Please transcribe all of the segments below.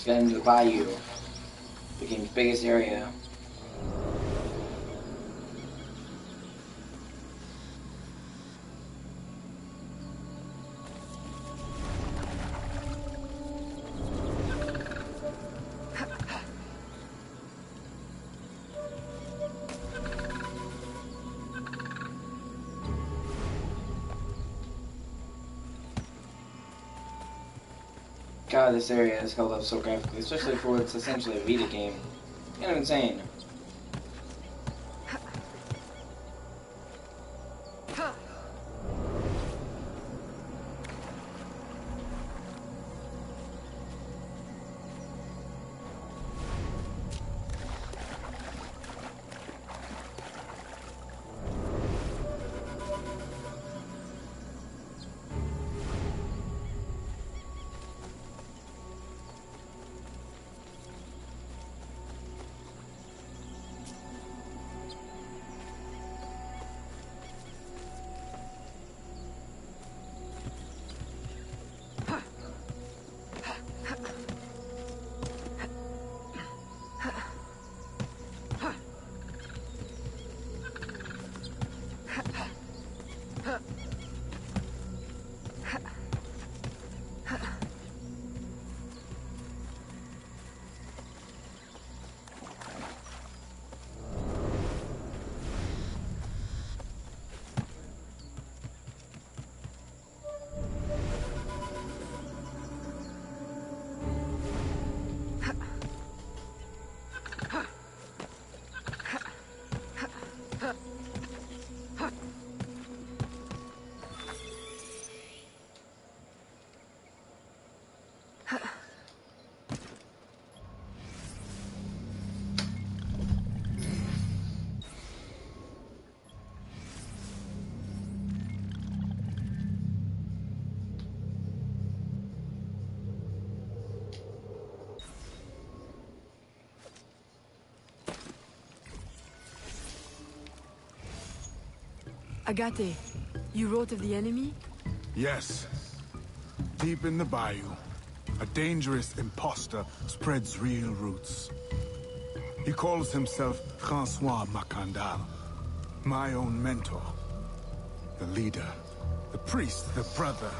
Just got into the bayou, the game's biggest area. God, this area is held up so graphically, especially for what's essentially a Vita game. Kind of insane. Agate, you wrote of the enemy? Yes. Deep in the bayou, a dangerous imposter spreads real roots. He calls himself Francois Macandal, my own mentor. The leader, the priest, the brother,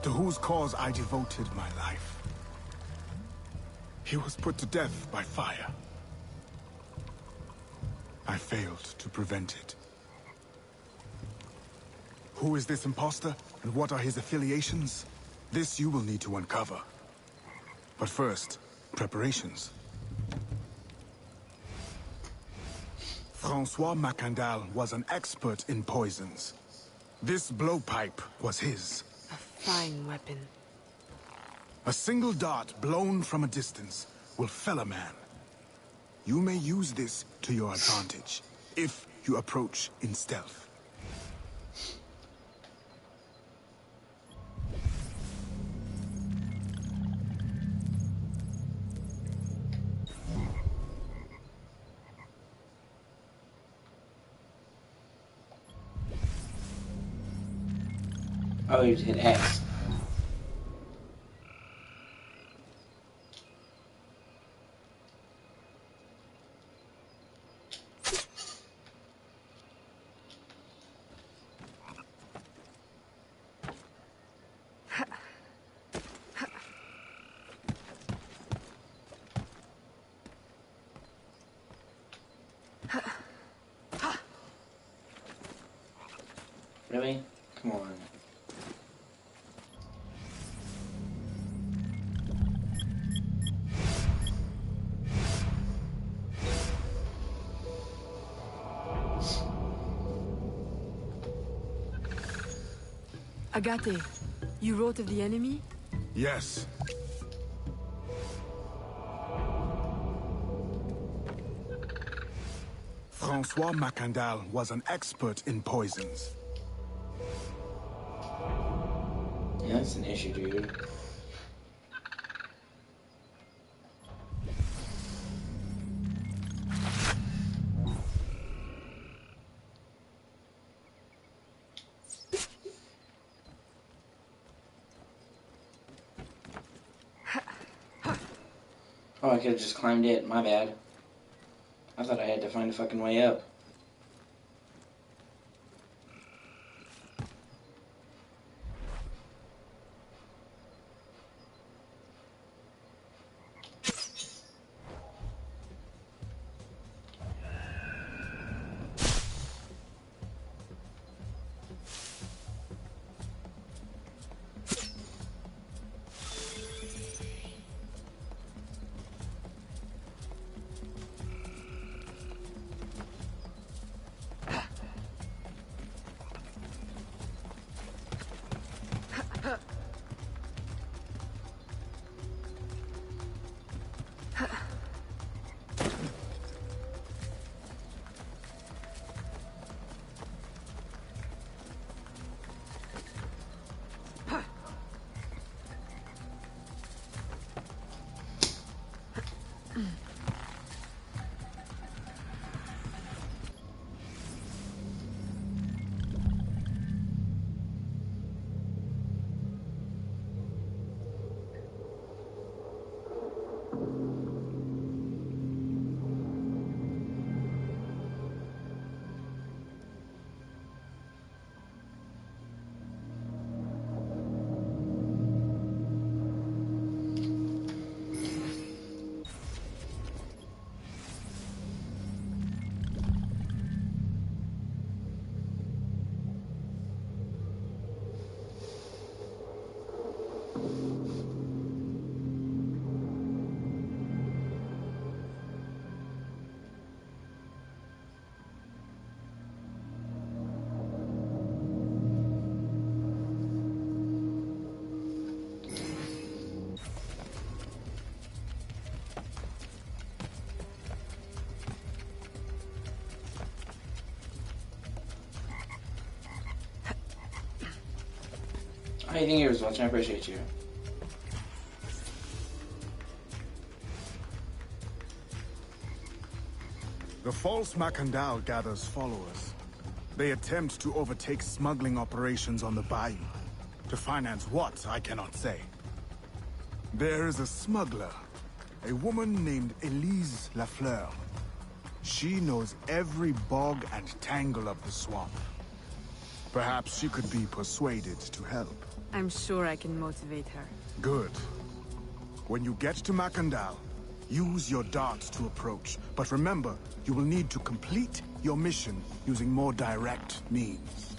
to whose cause I devoted my life. He was put to death by fire. I failed to prevent it. Who is this imposter, and what are his affiliations? This you will need to uncover. But first, preparations. Francois Macandal was an expert in poisons. This blowpipe was his. A fine weapon. A single dart blown from a distance will fell a man. You may use this to your advantage, if you approach in stealth. Oh, you hit X. Really? Come on. Agate, you wrote of the enemy? Yes. Francois Macandal was an expert in poisons. Yeah, that's an issue, dude. Oh, I could have just climbed it. My bad. I thought I had to find a fucking way up. How do you think you was watching? I appreciate you. The false Macandal gathers followers. They attempt to overtake smuggling operations on the bayou. To finance what, I cannot say. There is a smuggler, a woman named Elise Lafleur. She knows every bog and tangle of the swamp. Perhaps she could be persuaded to help. I'm sure I can motivate her. Good. When you get to Macandal, use your darts to approach. But remember, you will need to complete your mission using more direct means.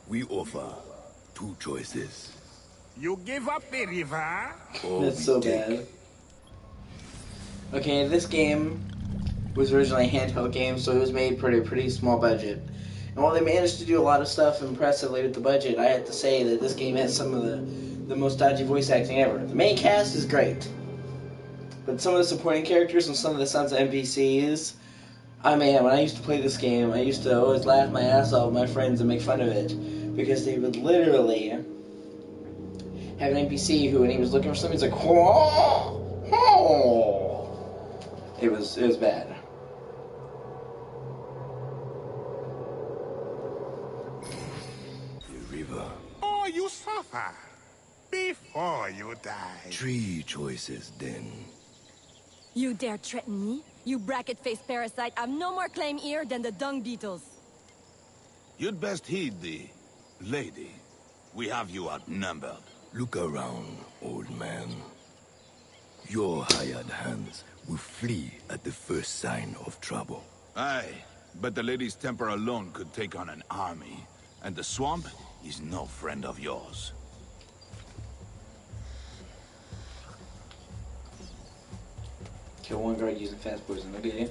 We offer two choices. You give up the river? Or That's we so take. bad. Okay, this game was originally a handheld game, so it was made pretty small budget. And while they managed to do a lot of stuff impressively with the budget, I have to say that this game has some of the most dodgy voice acting ever. The main cast is great, but some of the supporting characters and some of the sons of NPCs, I mean, when I used to play this game, I used to always laugh my ass off with my friends and make fun of it, because they would literally have an NPC who, when he was looking for something, he's like, "Whoa, whoa." It was bad. The river. Oh, you suffer before you die. Three choices then. You dare threaten me? You bracket-faced parasite have no more claim here than the dung beetles. You'd best heed the lady. We have you outnumbered. Look around, old man. Your hired hands will flee at the first sign of trouble. Aye, but the lady's temper alone could take on an army. And the swamp is no friend of yours. Kill one guard using fast poison. Okay.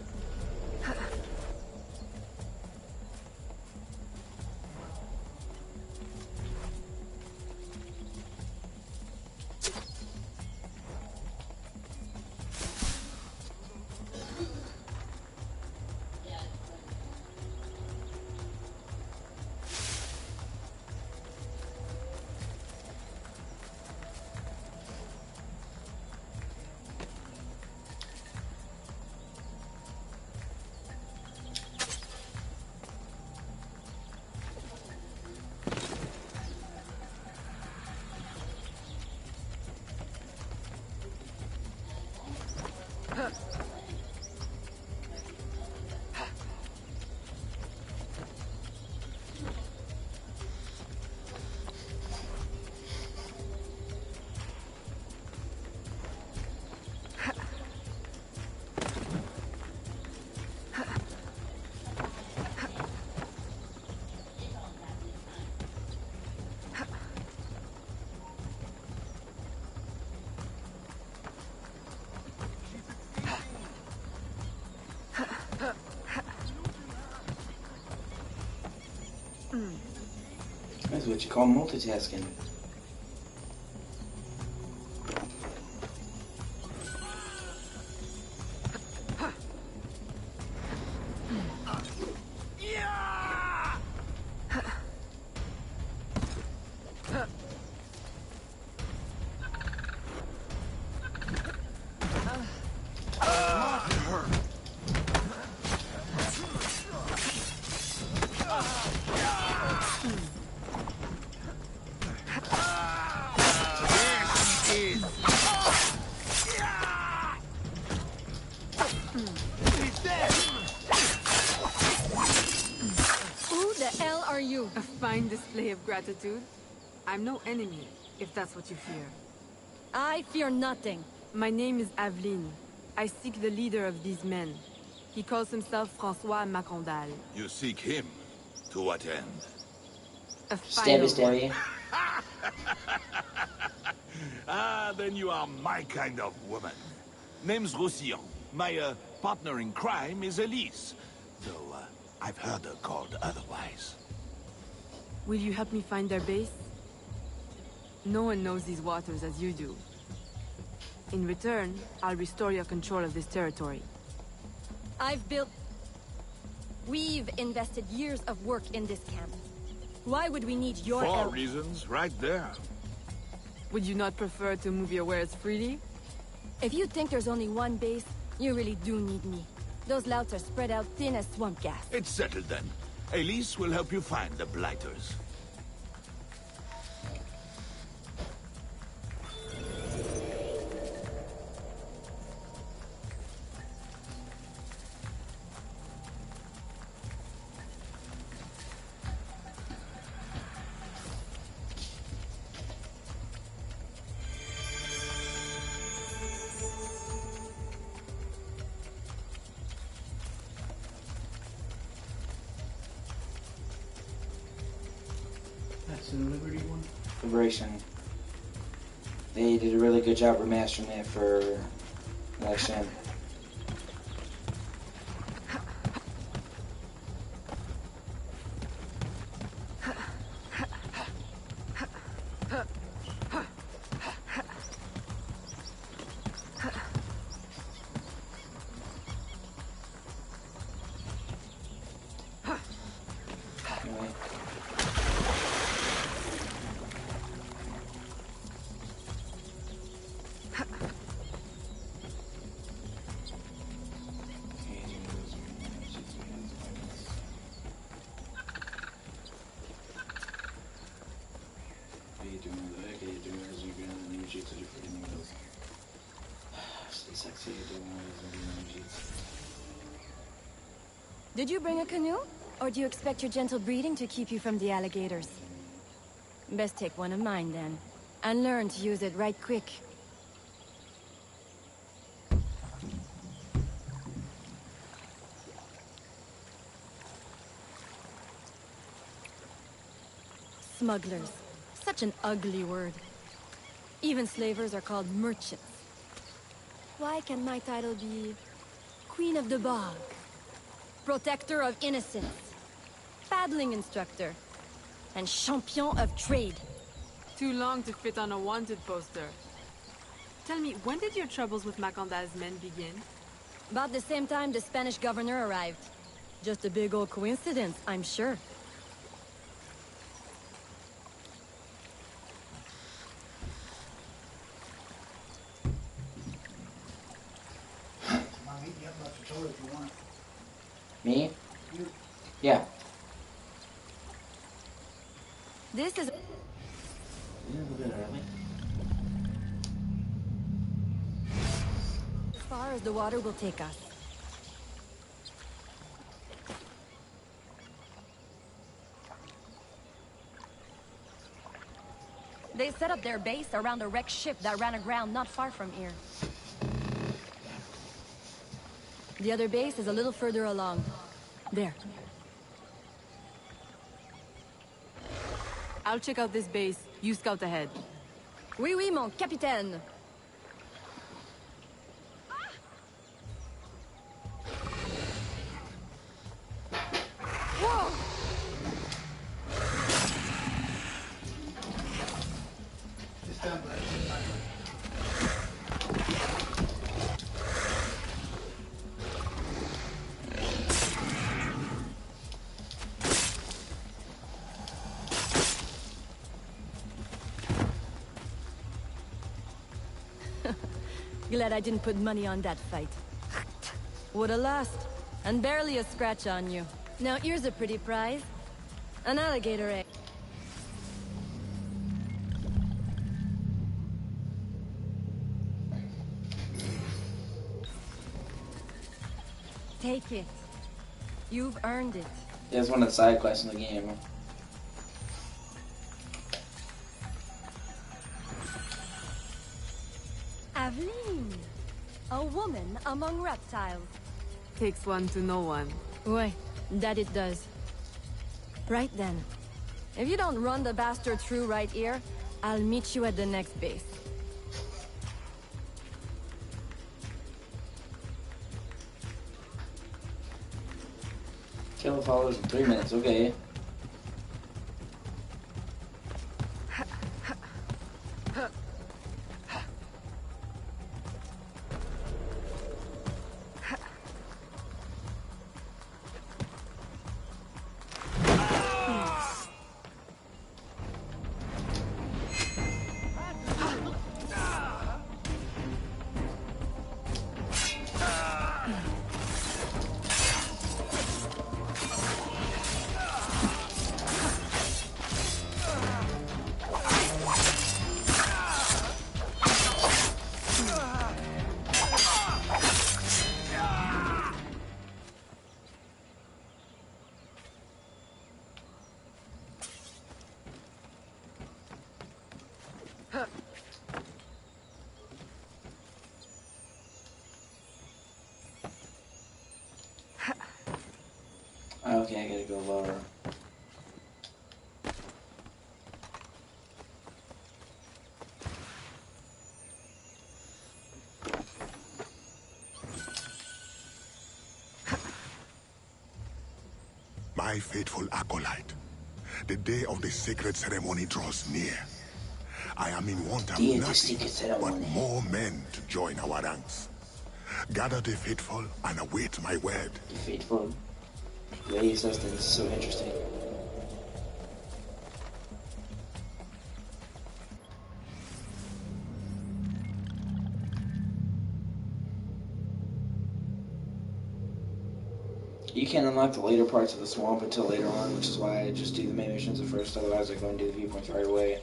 That's what you call multitasking. A fine display of gratitude. I'm no enemy, if that's what you fear. I fear nothing. My name is Aveline. I seek the leader of these men. He calls himself François Macondal. You seek him? To what end? A final Stabby, one. Ah, then you are my kind of woman. Name's Roussillon. My partner in crime is Elise. Though I've heard her called otherwise. Will you help me find their base? No one knows these waters as you do. In return, I'll restore your control of this territory. We've invested years of work in this camp. Why would we need your Four help? reasons, right there. Would you not prefer to move your wares freely? If you think there's only one base, you really do need me. Those louts are spread out thin as swamp gas. It's settled then. Elise will help you find the Blighters. That's the Liberty one? Liberation. They did a really good job remastering it for next gen. Sexy, Did you bring a canoe? Or do you expect your gentle breeding to keep you from the alligators? Best take one of mine, then. And learn to use it right quick. Smugglers. Such an ugly word. Even slavers are called merchants. Why can my title be... Queen of the Bog? Protector of Innocence? Paddling instructor? And champion of trade? Too long to fit on a wanted poster. Tell me, when did your troubles with Macandal's men begin? About the same time the Spanish governor arrived. Just a big old coincidence, I'm sure. Me? Yeah. This is... A little bit early. as far as the water will take us. They set up their base around a wrecked ship that ran aground not far from here. The other base is a little further along. There. I'll check out this base. You scout ahead. Oui, oui, mon capitaine. Whoa! Glad I didn't put money on that fight. Would've lost. And barely a scratch on you. Now here's a pretty prize. An alligator egg. Take it. You've earned it. Yeah, it's one of the side quests in the game. Aveline. A woman among reptiles. Takes one to know one. Ouais, that it does. Right then. If you don't run the bastard through right here, I'll meet you at the next base. Kill the followers in 3 minutes, okay. Okay, I gotta go lower. My faithful acolyte, the day of the sacred ceremony draws near. I am in want of Day of the nothing sacred but ceremony. more men to join our ranks. Gather the faithful and await my word. The faithful lady assistant is so interesting. You can't unlock the later parts of the swamp until later on, which is why I just do the main missions at first, otherwise I go and do the viewpoints right away.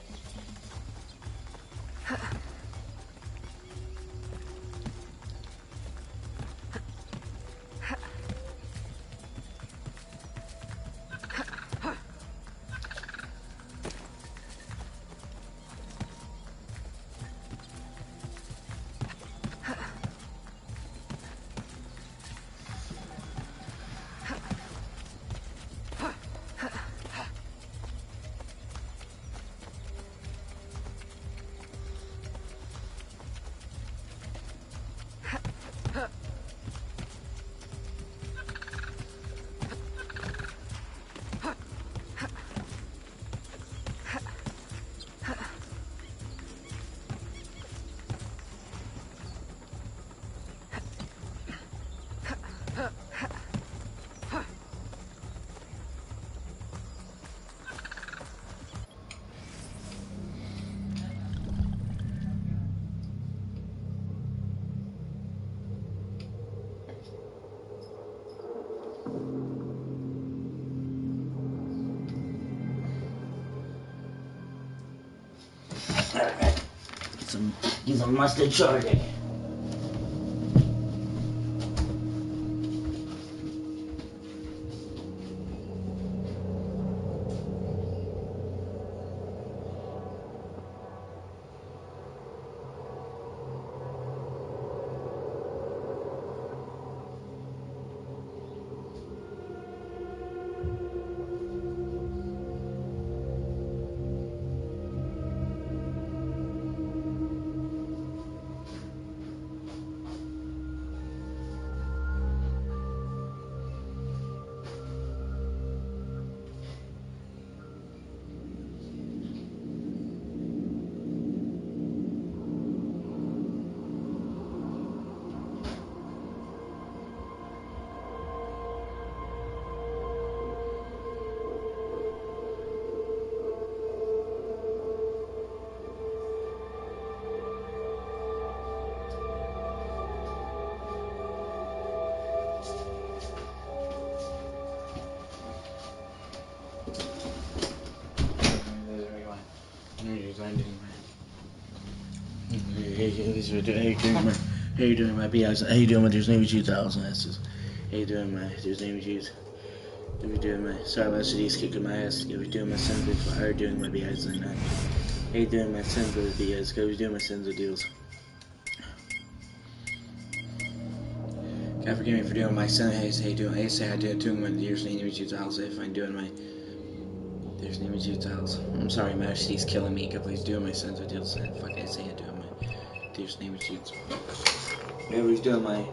He's a mustard shorty. How you doing, my BS? How you doing, my dude's name is Jude Allison. That's just, how you doing, my dude's name is Jude? How you doing, my sorry about cities kicking my ass. How you doing, my sins of fire? Doing my BS like that. How you doing, my sins of BS? How you doing, my sins of deals? God forgive me for doing my sin. Hey, say doing. Hey, say I did doing my dear's name is Jude Allison. If I'm doing my dear's name is Jude Allison. I'm sorry, Majesty's killing me. God please doing my sins of deals. Fuck, I say I doing my dear's name is Jude. Whoever's doing my,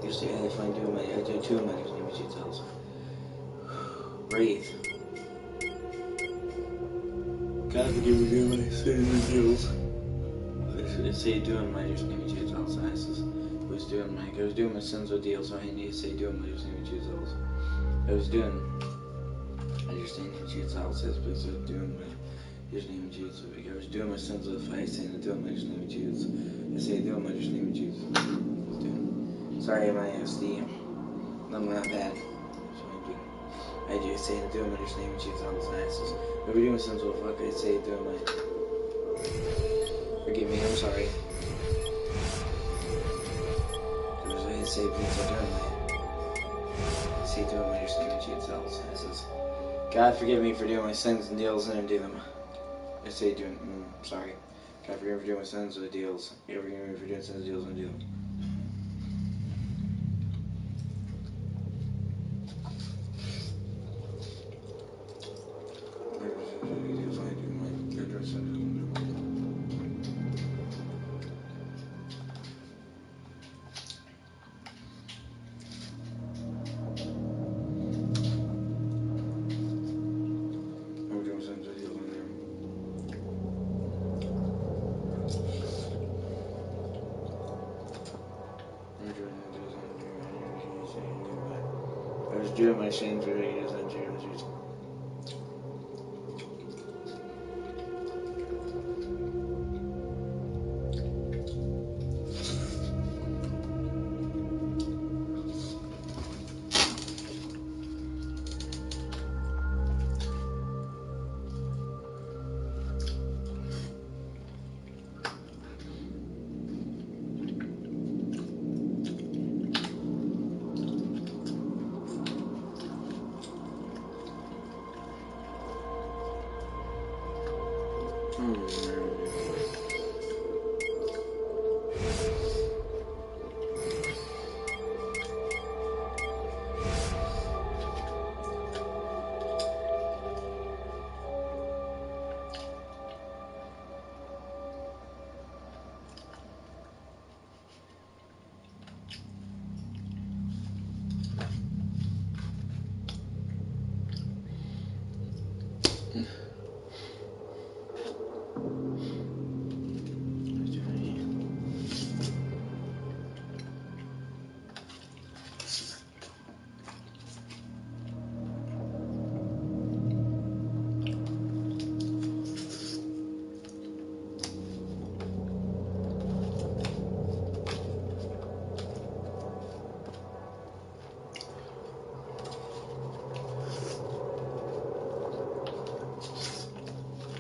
you say if I'm doing my, I do two of my name is Jude. Breathe. God forgive me doing my sins and deals. I say doing my name is Jude. I was doing my, I was doing my sins with deals. So I need to say doing my name is Jude. I was doing. I understand name Jude's house. Says please doing my. His name is Jude. I was doing my sins with I say doing my name is Jude. I say doing my name is Jude. Sorry, my SD. I'm not bad. I do say to do my name and cheats on the asses. If we're doing some sort of fuck, I say do my. Forgive me, I'm sorry. I say please do my. Say do my name and cheats on the asses. God forgive me for doing my sins and deals and undo them. I say doing. Sorry. God forgive me for doing my sins and deals. God forgive me for doing sins and deals and undo them. I was doing my sins with videos on Jesus.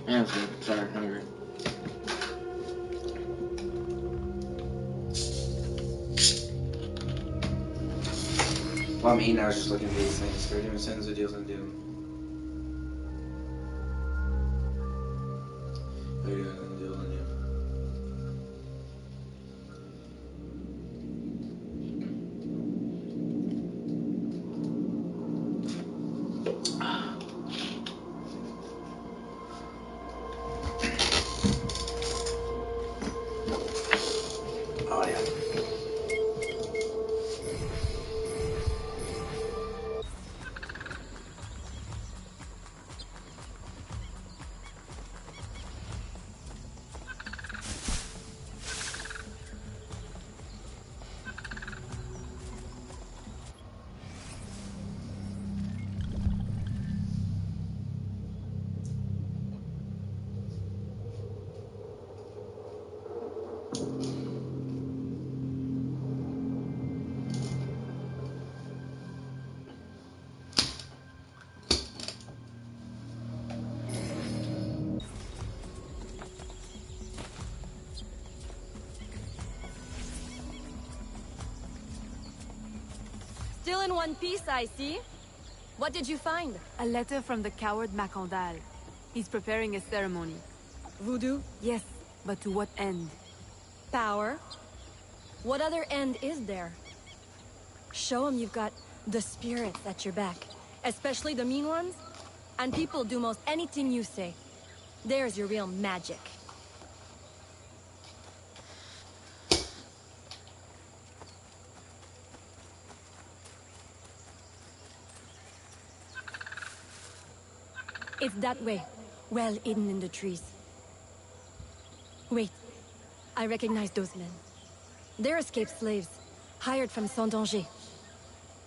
Yeah, I'm sorry, hungry. I'm 8 hours just looking at these things. 13 Sins of Deals and Doom. Oh yeah. Still in one piece, I see. What did you find? A letter from the coward Macandal. He's preparing a ceremony. Voodoo? Yes, but to what end? Power? What other end is there? Show him you've got the spirits at your back. Especially the mean ones. And people do most anything you say. There's your real magic. It's that way. Well hidden in the trees. Wait. I recognize those men. They're escaped slaves. Hired from Saint-Danger.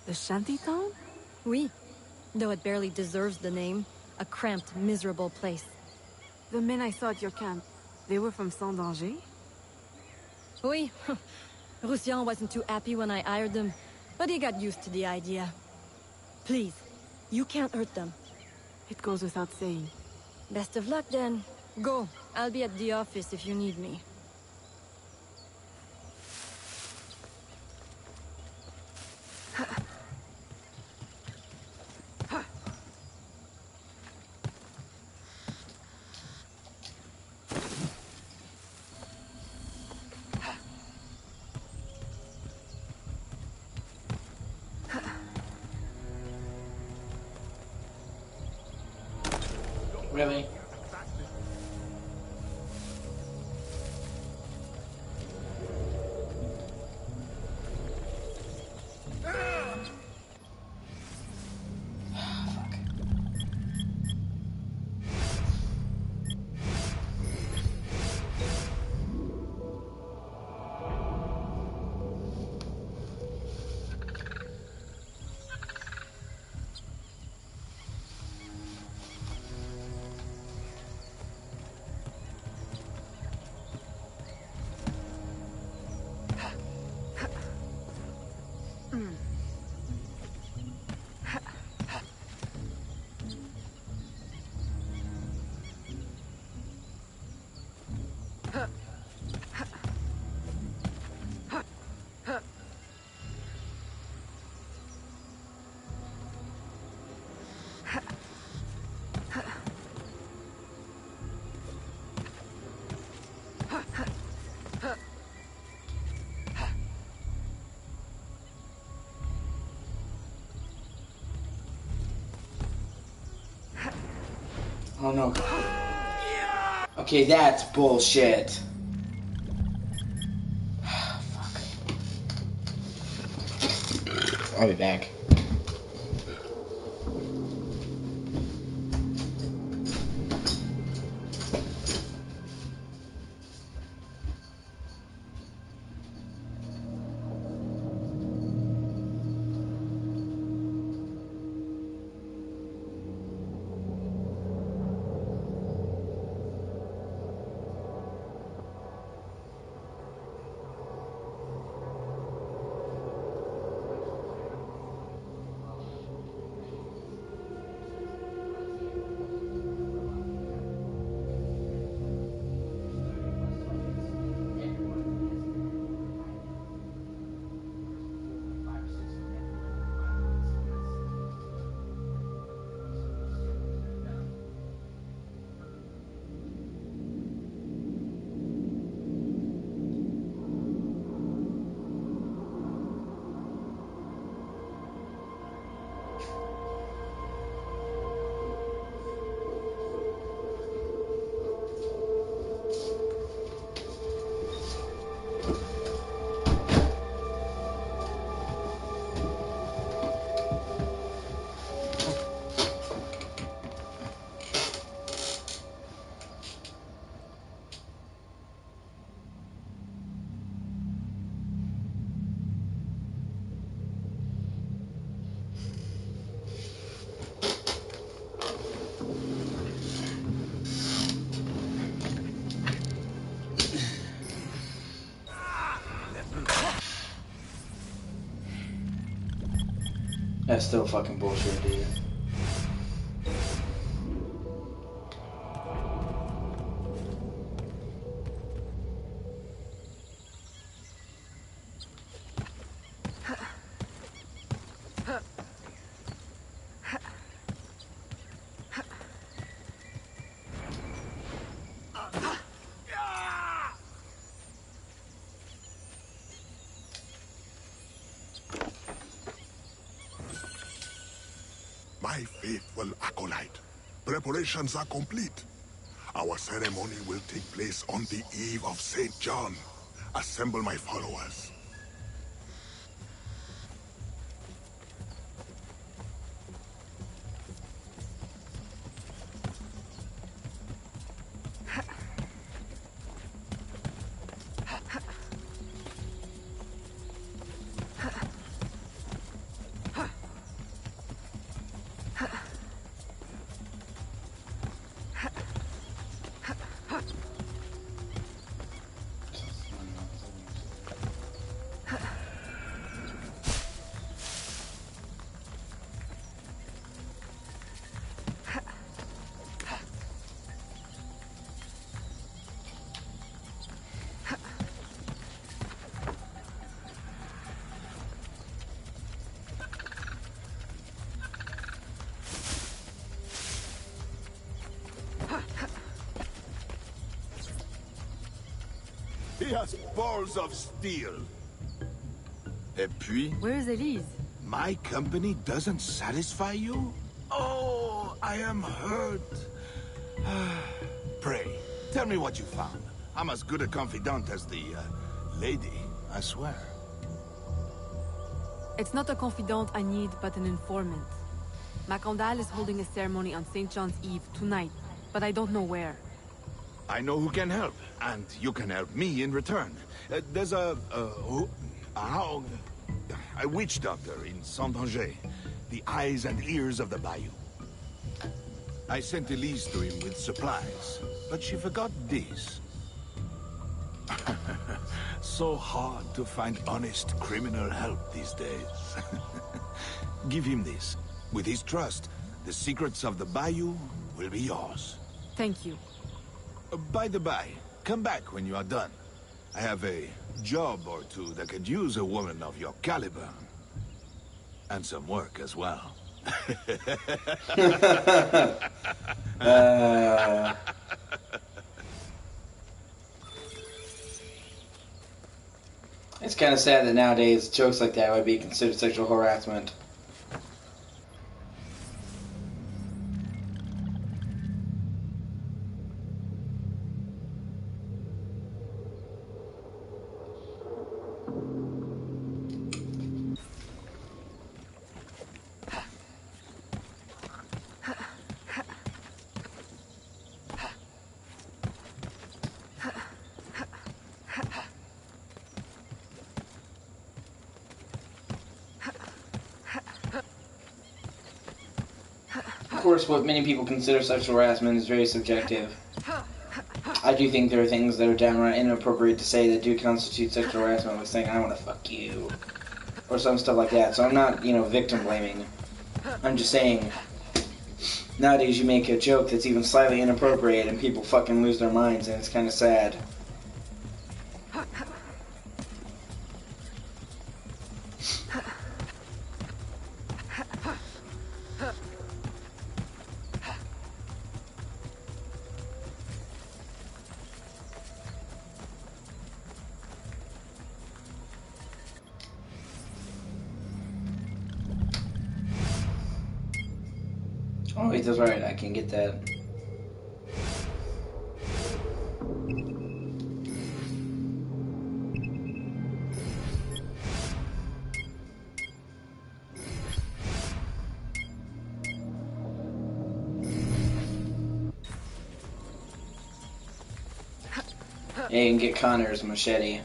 The shantytown? Oui. Though it barely deserves the name. A cramped, miserable place. The men I saw at your camp, they were from Saint-Danger? Oui. Roussillon wasn't too happy when I hired them, but he got used to the idea. Please, you can't hurt them. It goes without saying. Best of luck then. Go. I'll be at the office if you need me. Really? Oh no. Okay, that's bullshit. Fuck. I'll be back. That's still fucking bullshit, dude. My faithful acolyte, preparations are complete. Our ceremony will take place on the eve of St. John. Assemble my followers. He has balls of steel. Et puis, Where's Elise? my company doesn't satisfy you? Oh, I am hurt. Pray, tell me what you found. I'm as good a confidant as the lady, I swear. It's not a confidant I need, but an informant. Macandal is holding a ceremony on St. John's Eve tonight, but I don't know where. I know who can help, and you can help me in return. There's a witch doctor in Saint-Anger, the eyes and ears of the bayou. I sent Elise to him with supplies, but she forgot this. So hard to find honest criminal help these days. Give him this. With his trust, the secrets of the bayou will be yours. Thank you. By the by, come back when you are done. I have a job or two that could use a woman of your caliber. And some work as well. It's kind of sad that nowadays jokes like that would be considered sexual harassment. Of course, what many people consider sexual harassment is very subjective. I do think there are things that are downright inappropriate to say that do constitute sexual harassment, like saying, I want to fuck you, or some stuff like that. So I'm not, victim blaming. I'm just saying, nowadays you make a joke that's even slightly inappropriate and people fucking lose their minds, and it's kind of sad. Oh wait, that's right, I can get that. Yeah, you can get Connor's machete.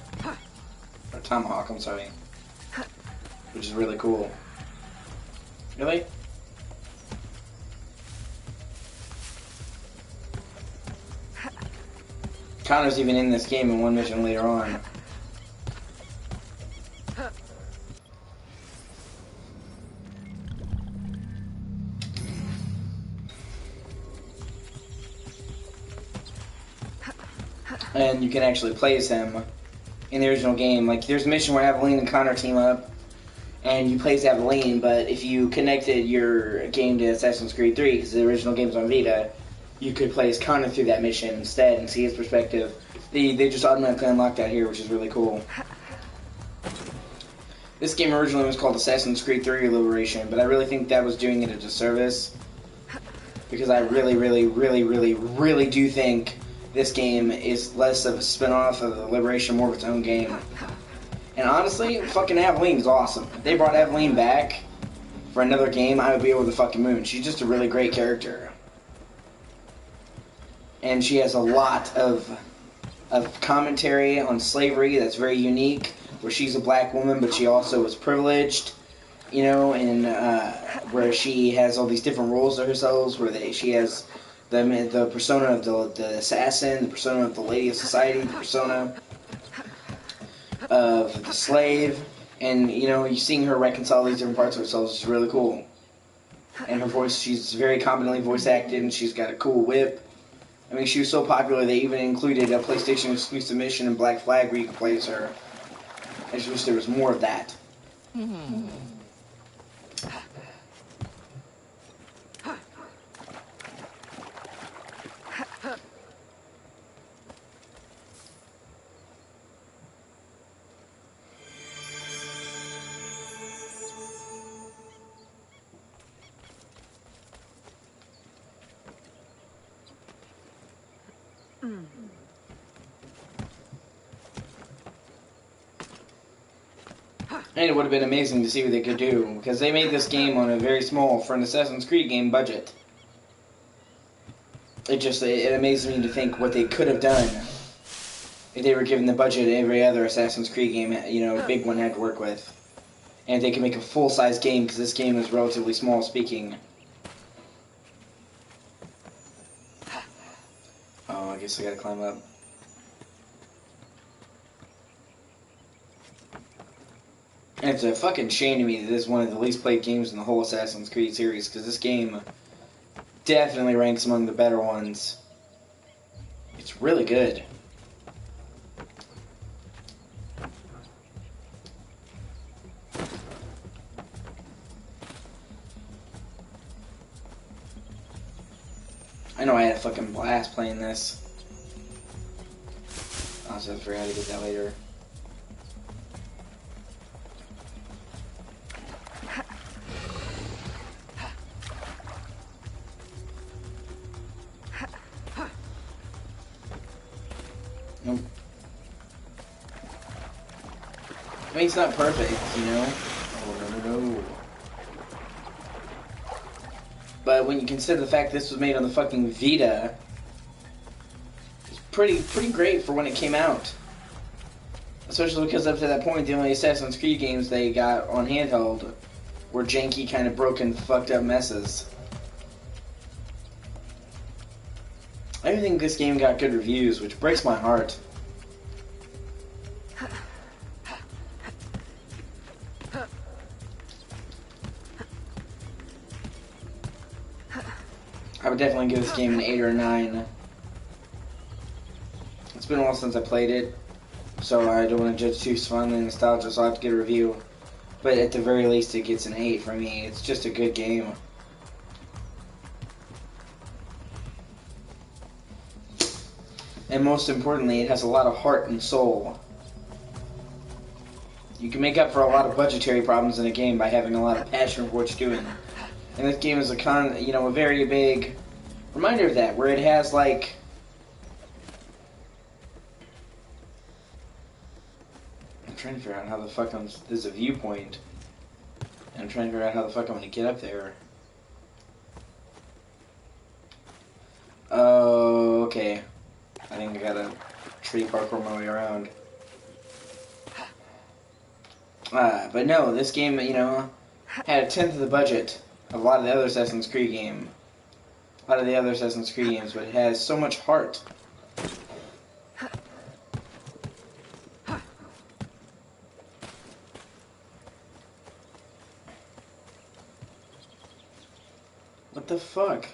Or tomahawk, I'm sorry. Which is really cool. Really? Connor's even in this game in one mission later on. and you can actually play as him in the original game. Like, there's a mission where Aveline and Connor team up, and you play as Aveline, but if you connected your game to Assassin's Creed 3, because the original game's on Vita, you could play as Connor through that mission instead and see his perspective. They just automatically unlocked that here, which is really cool. This game originally was called Assassin's Creed 3 Liberation, but I really think that was doing it a disservice. Because I really do think this game is less of a spin-off of Liberation, more of its own game. And honestly, fucking Aveline is awesome. If they brought Aveline back for another game, I would be over the fucking moon. She's just a really great character. And she has a lot of commentary on slavery that's very unique, where she's a black woman, but she also is privileged, you know, and where she has all these different roles to herself, where she has the persona of the assassin, the persona of the lady of society, the persona of the slave, and, you know, you seeing her reconcile these different parts of herself is really cool. And her voice, she's very competently voice acted, and she's got a cool whip. I mean, she was so popular they even included a PlayStation exclusive mission in Black Flag where you could play as her. I just wish there was more of that. And it would have been amazing to see what they could do, because they made this game on a very small, for an Assassin's Creed game, budget. It amazes me to think what they could have done if they were given the budget every other Assassin's Creed game, you know, a big one had to work with. And they could make a full-size game, because this game is relatively small speaking. Oh, I guess I gotta climb up. And it's a fucking shame to me that this is one of the least played games in the whole Assassin's Creed series, because this game definitely ranks among the better ones. It's really good. I know I had a fucking blast playing this. I'll just have to figure out how to get that later. Nope. I mean, it's not perfect, you know? Oh, no. But when you consider the fact this was made on the fucking Vita, it's pretty great for when it came out. Especially because up to that point, the only Assassin's Creed games they got on handheld were janky, kind of broken, fucked up messes. I don't think this game got good reviews, which breaks my heart. I would definitely give this game an 8 or a 9. It's been a while since I played it, so I don't want to judge too fondly nostalgia, so I'll have to get a review. But at the very least, it gets an 8 for me. It's just a good game. And most importantly, it has a lot of heart and soul. You can make up for a lot of budgetary problems in a game by having a lot of passion for what you're doing. And this game is a very big reminder of that, where it has like I'm trying to figure out how the fuck there's a viewpoint. And I'm trying to figure out how the fuck I'm gonna get up there. Oh, okay. I think I gotta tree parkour my way around. But no, this game, you know, had a tenth of the budget of a lot of the other Assassin's Creed games. But it has so much heart. What the fuck?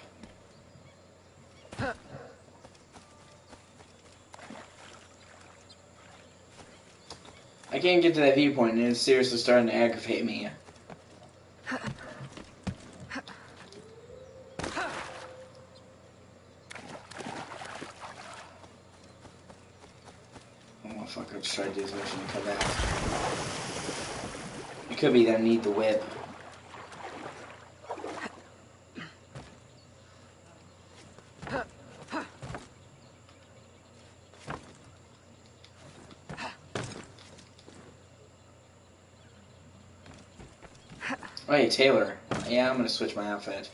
can't get to that viewpoint, and it's seriously starting to aggravate me. Oh fuck! I'll just try to do this mission and come back. It could be that I need the whip. Oh, hey, Taylor. Yeah, I'm gonna switch my outfit.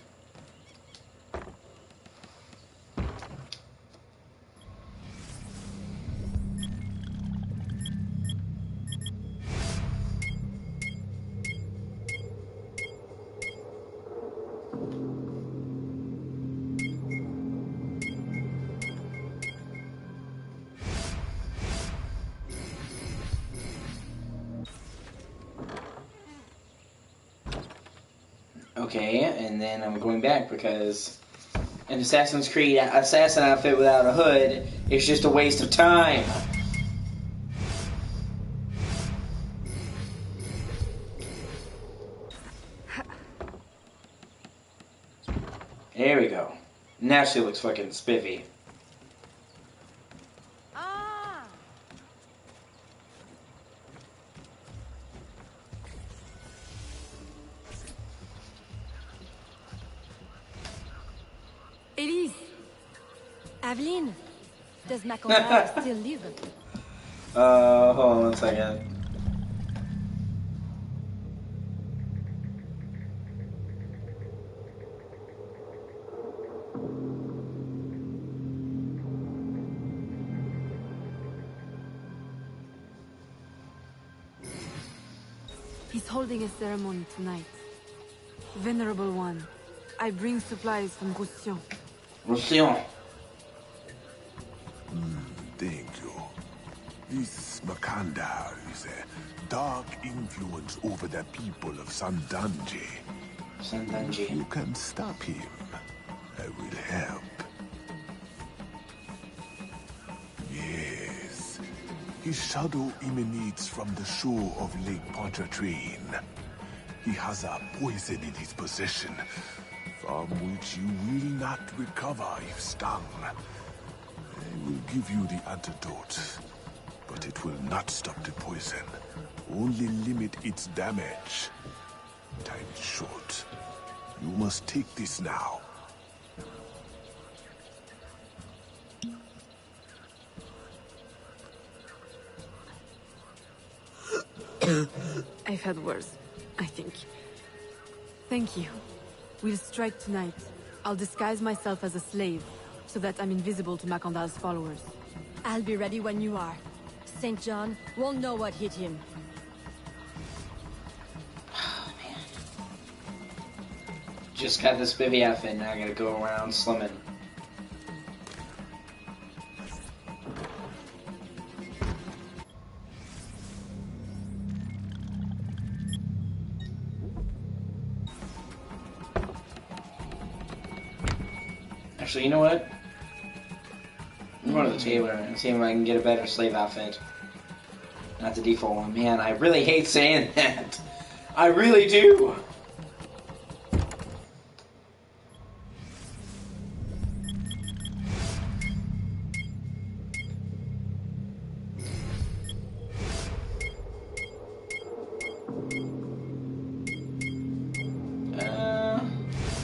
Okay, and then I'm going back because an Assassin's Creed assassin outfit without a hood is just a waste of time. There we go. Now she looks fucking spiffy. Elise! Aveline! Does Macondal still live? Hold on one second. He's holding a ceremony tonight. Venerable One, I bring supplies from Roussillon. Roussillon. Thank you. This Macondal is a dark influence over the people of Sandanji. Sandanji. You can stop him. I will help. Yes. His shadow emanates from the shore of Lake Pontchartrain. He has a poison in his possession, from which you will not recover if stung. I will give you the antidote, but it will not stop the poison, only limit its damage. Time is short. You must take this now. I've had worse, I think. Thank you. We'll strike tonight. I'll disguise myself as a slave, so that I'm invisible to Macondal's followers. I'll be ready when you are. St. John won't know what hit him. Oh, man. Just got this spiffy outfit, now I gotta go around slumming. Actually, you know what? I'm going to the tailor and see if I can get a better slave outfit. Not the default one. Man, I really hate saying that. I really do.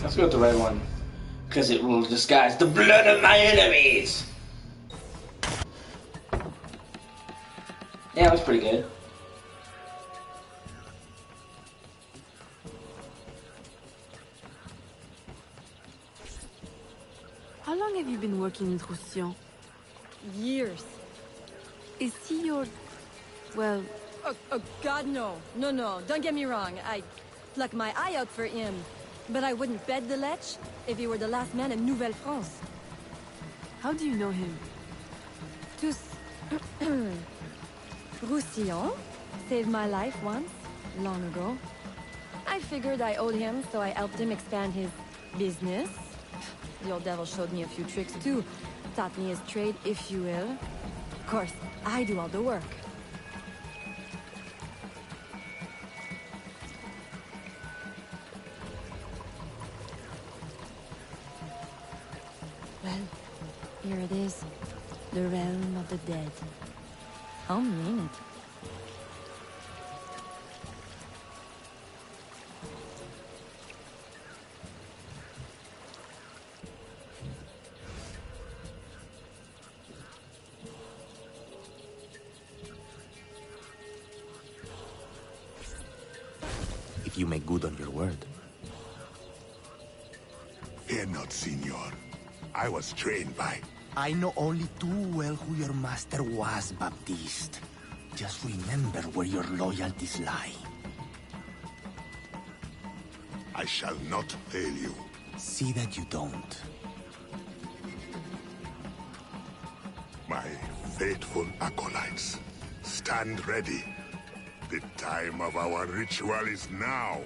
Let's go with the red one. Because it will disguise the blood of my enemies! Yeah, that was pretty good. How long have you been working in Roussillon? Years. Is he your... well... Oh, God, no. No, don't get me wrong. I pluck my eye out for him. But I wouldn't bet the Lech if he were the last man in Nouvelle-France. How do you know him? Tous... Roussillon saved my life once, long ago. I figured I owed him, so I helped him expand his business. The old devil showed me a few tricks too. Taught me his trade, if you will. Of course, I do all the work. Well, here it is. The realm of the dead. How mean it. If you make good on your word. Fear not, Signor. I was trained by... I know only too well who your master was, Baptiste. Just remember where your loyalties lie. I shall not fail you. See that you don't. My faithful acolytes, stand ready. The time of our ritual is now.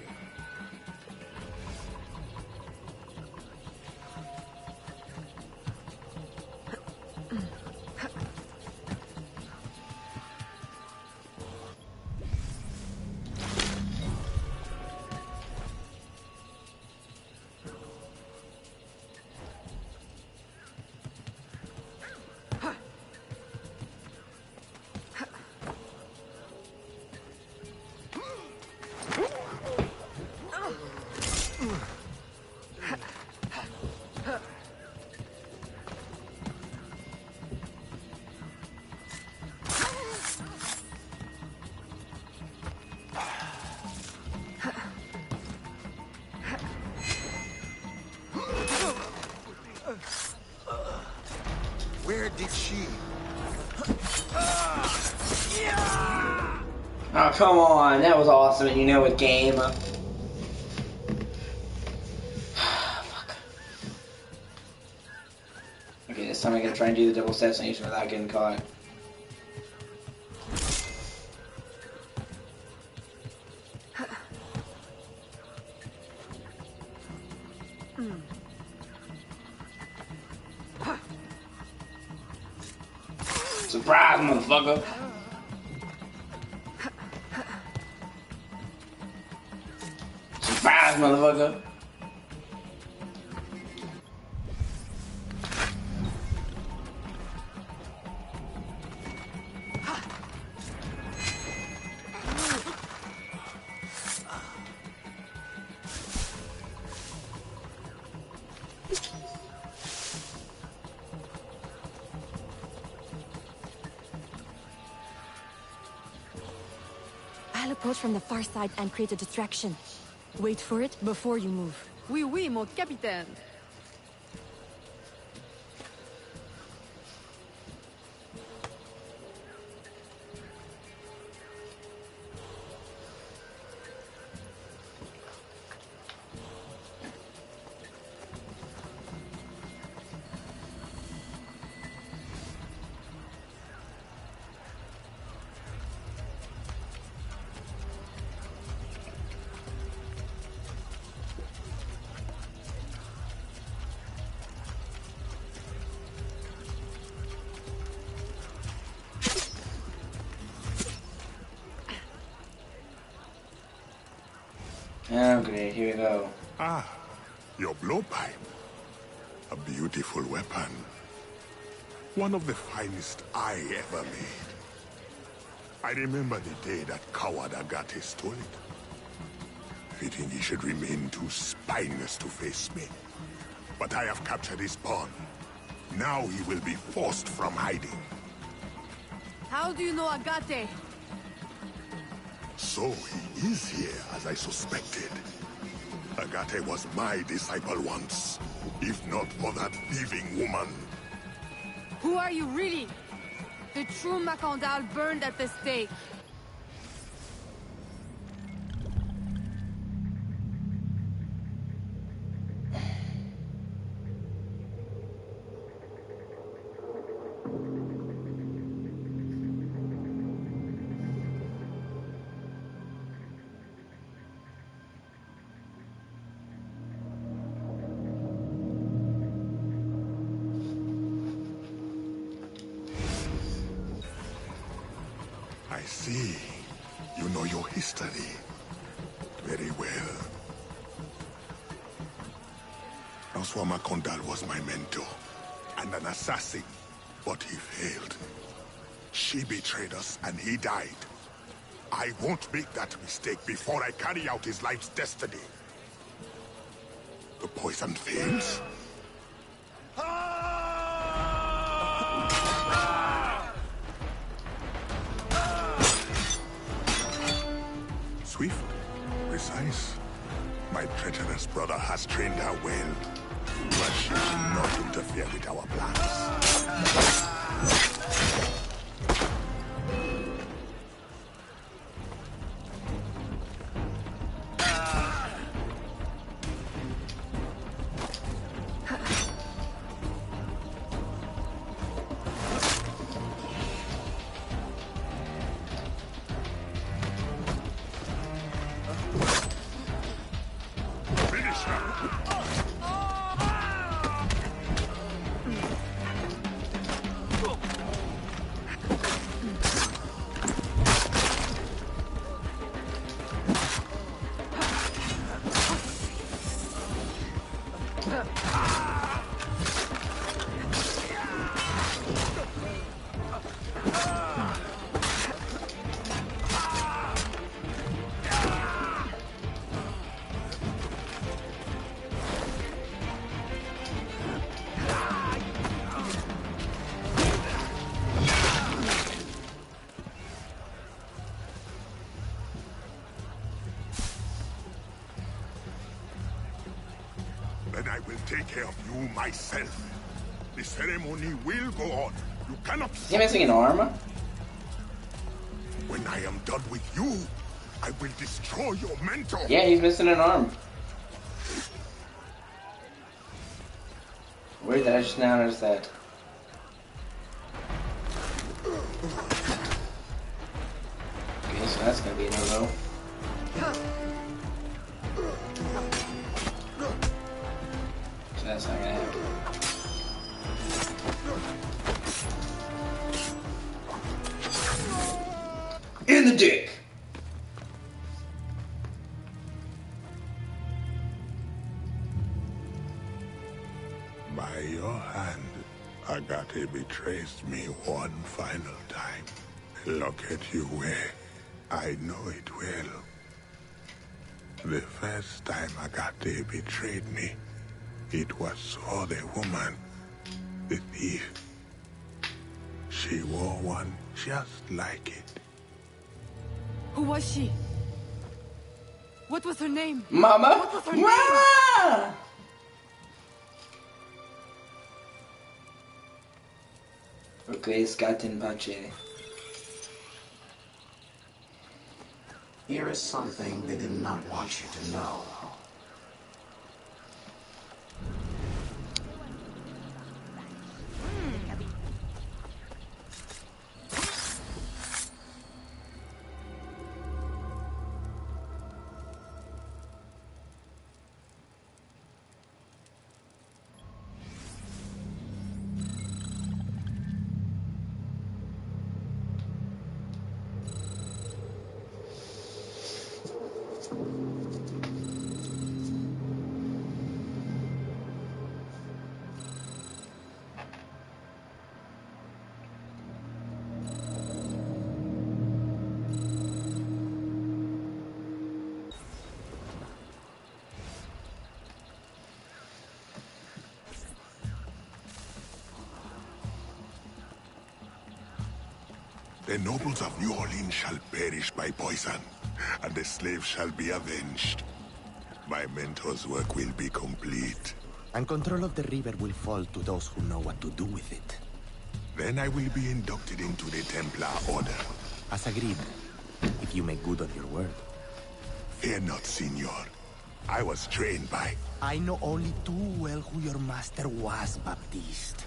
Where did she? Oh, come on. That was awesome, and you know it, game. Fuck. Okay, this time I gotta try and do the double assassination without getting caught. Surprise, motherfucker! Surprise, motherfucker! I'll approach from the far side and create a distraction. Wait for it before you move. Oui, oui, mon capitaine. Oh, great. Here we go. Ah, your blowpipe. A beautiful weapon. One of the finest I ever made. I remember the day that coward Agate stole it. Fitting he should remain too spineless to face me. But I have captured his pawn. Now he will be forced from hiding. How do you know Agate? So he is here, as I suspected. Agate was my disciple once, if not for that thieving woman. Who are you really? The true Macandal burned at the stake. I see. You know your history. Very well. Francois Macandal was my mentor. and an assassin, but he failed. She betrayed us and he died. I won't make that mistake before I carry out his life's destiny. The poison flames? Swift, precise. My treacherous brother has trained her well, but she should not interfere with our plans. Then I will take care of you myself. The ceremony will go on. You cannot... Is he missing an arm? When I am done with you, I will destroy your mentor. Yeah, he's missing an arm. Where did I just now notice that? Okay, so that's gonna be a no-go. So that's not gonna happen. In the dick! By your hand, Agate betrays me one final time. Look at you where I know it well. The first time Agate betrayed me, it was for the woman, the thief. She wore one just like it. Who was she? What was her name? Mama? What was her Mama! Okay, Scott in Pace. Here is something they did not want you to know. The nobles of New Orleans shall perish by poison, and the slaves shall be avenged. My mentor's work will be complete. And control of the river will fall to those who know what to do with it. Then I will be inducted into the Templar Order. As agreed, if you make good on your word. Fear not, Signor. I was trained by... I know only too well who your master was, Baptiste.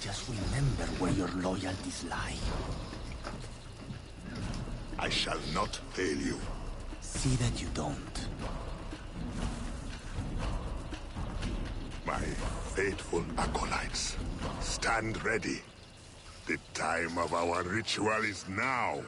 Just remember where your loyalties lie. I shall not fail you. See that you don't. My faithful acolytes, stand ready. The time of our ritual is now.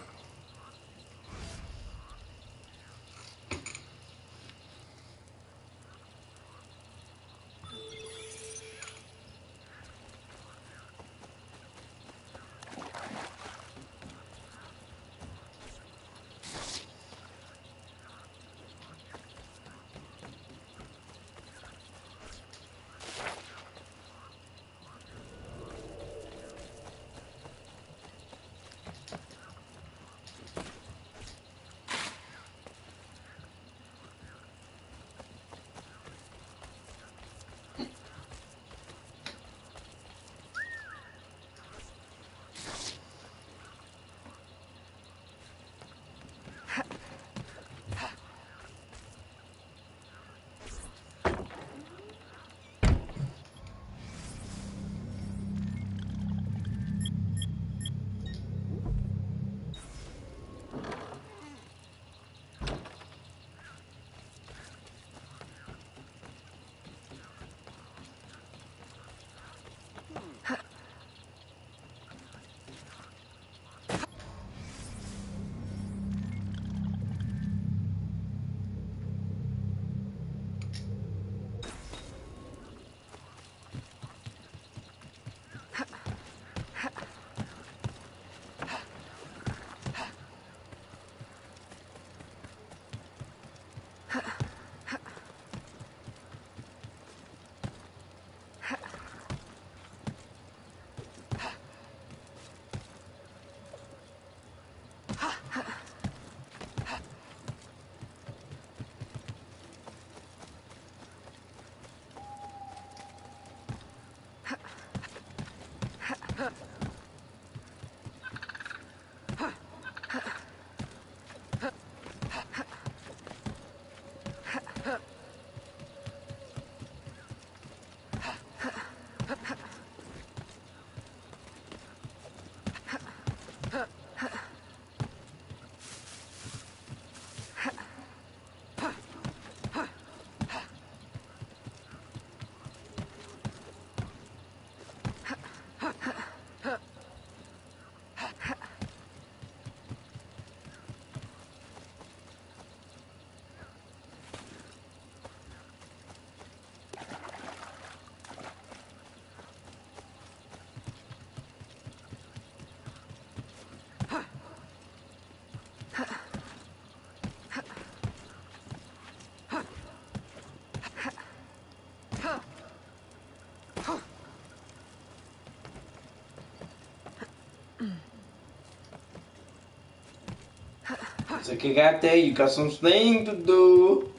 It's like, Agate, you got some slaying to do.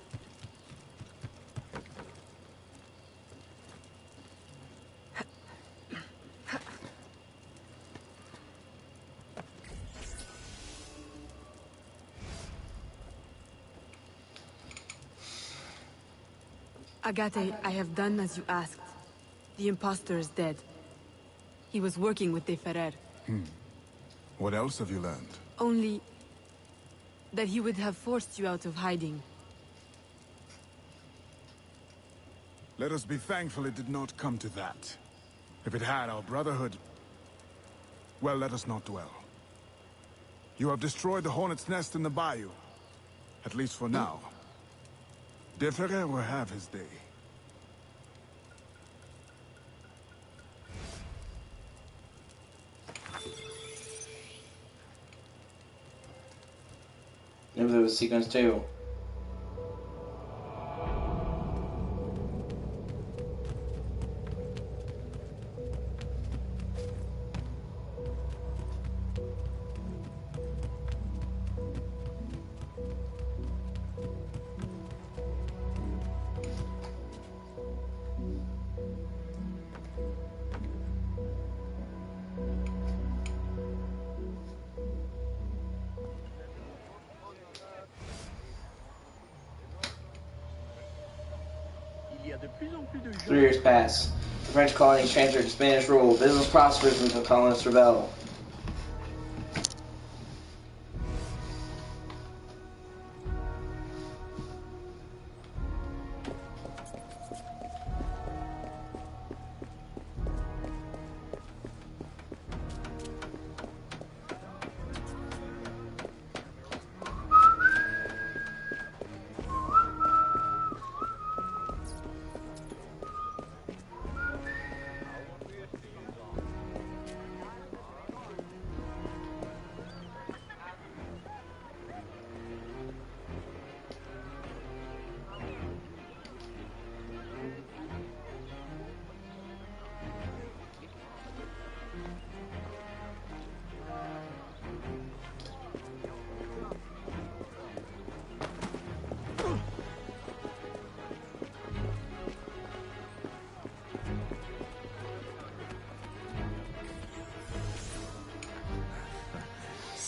Agate, I have done as you asked. The imposter is dead. He was working with De Ferrer. What else have you learned? Only that he would have forced you out of hiding. Let us be thankful it did not come to that. If it had, our brotherhood... Well, let us not dwell. You have destroyed the hornet's nest in the bayou. At least for now. De Ferrer will have his day. Maybe there was sequence 2. Three years pass. The French colonies transferred to Spanish rule. Business prospers until colonists rebel.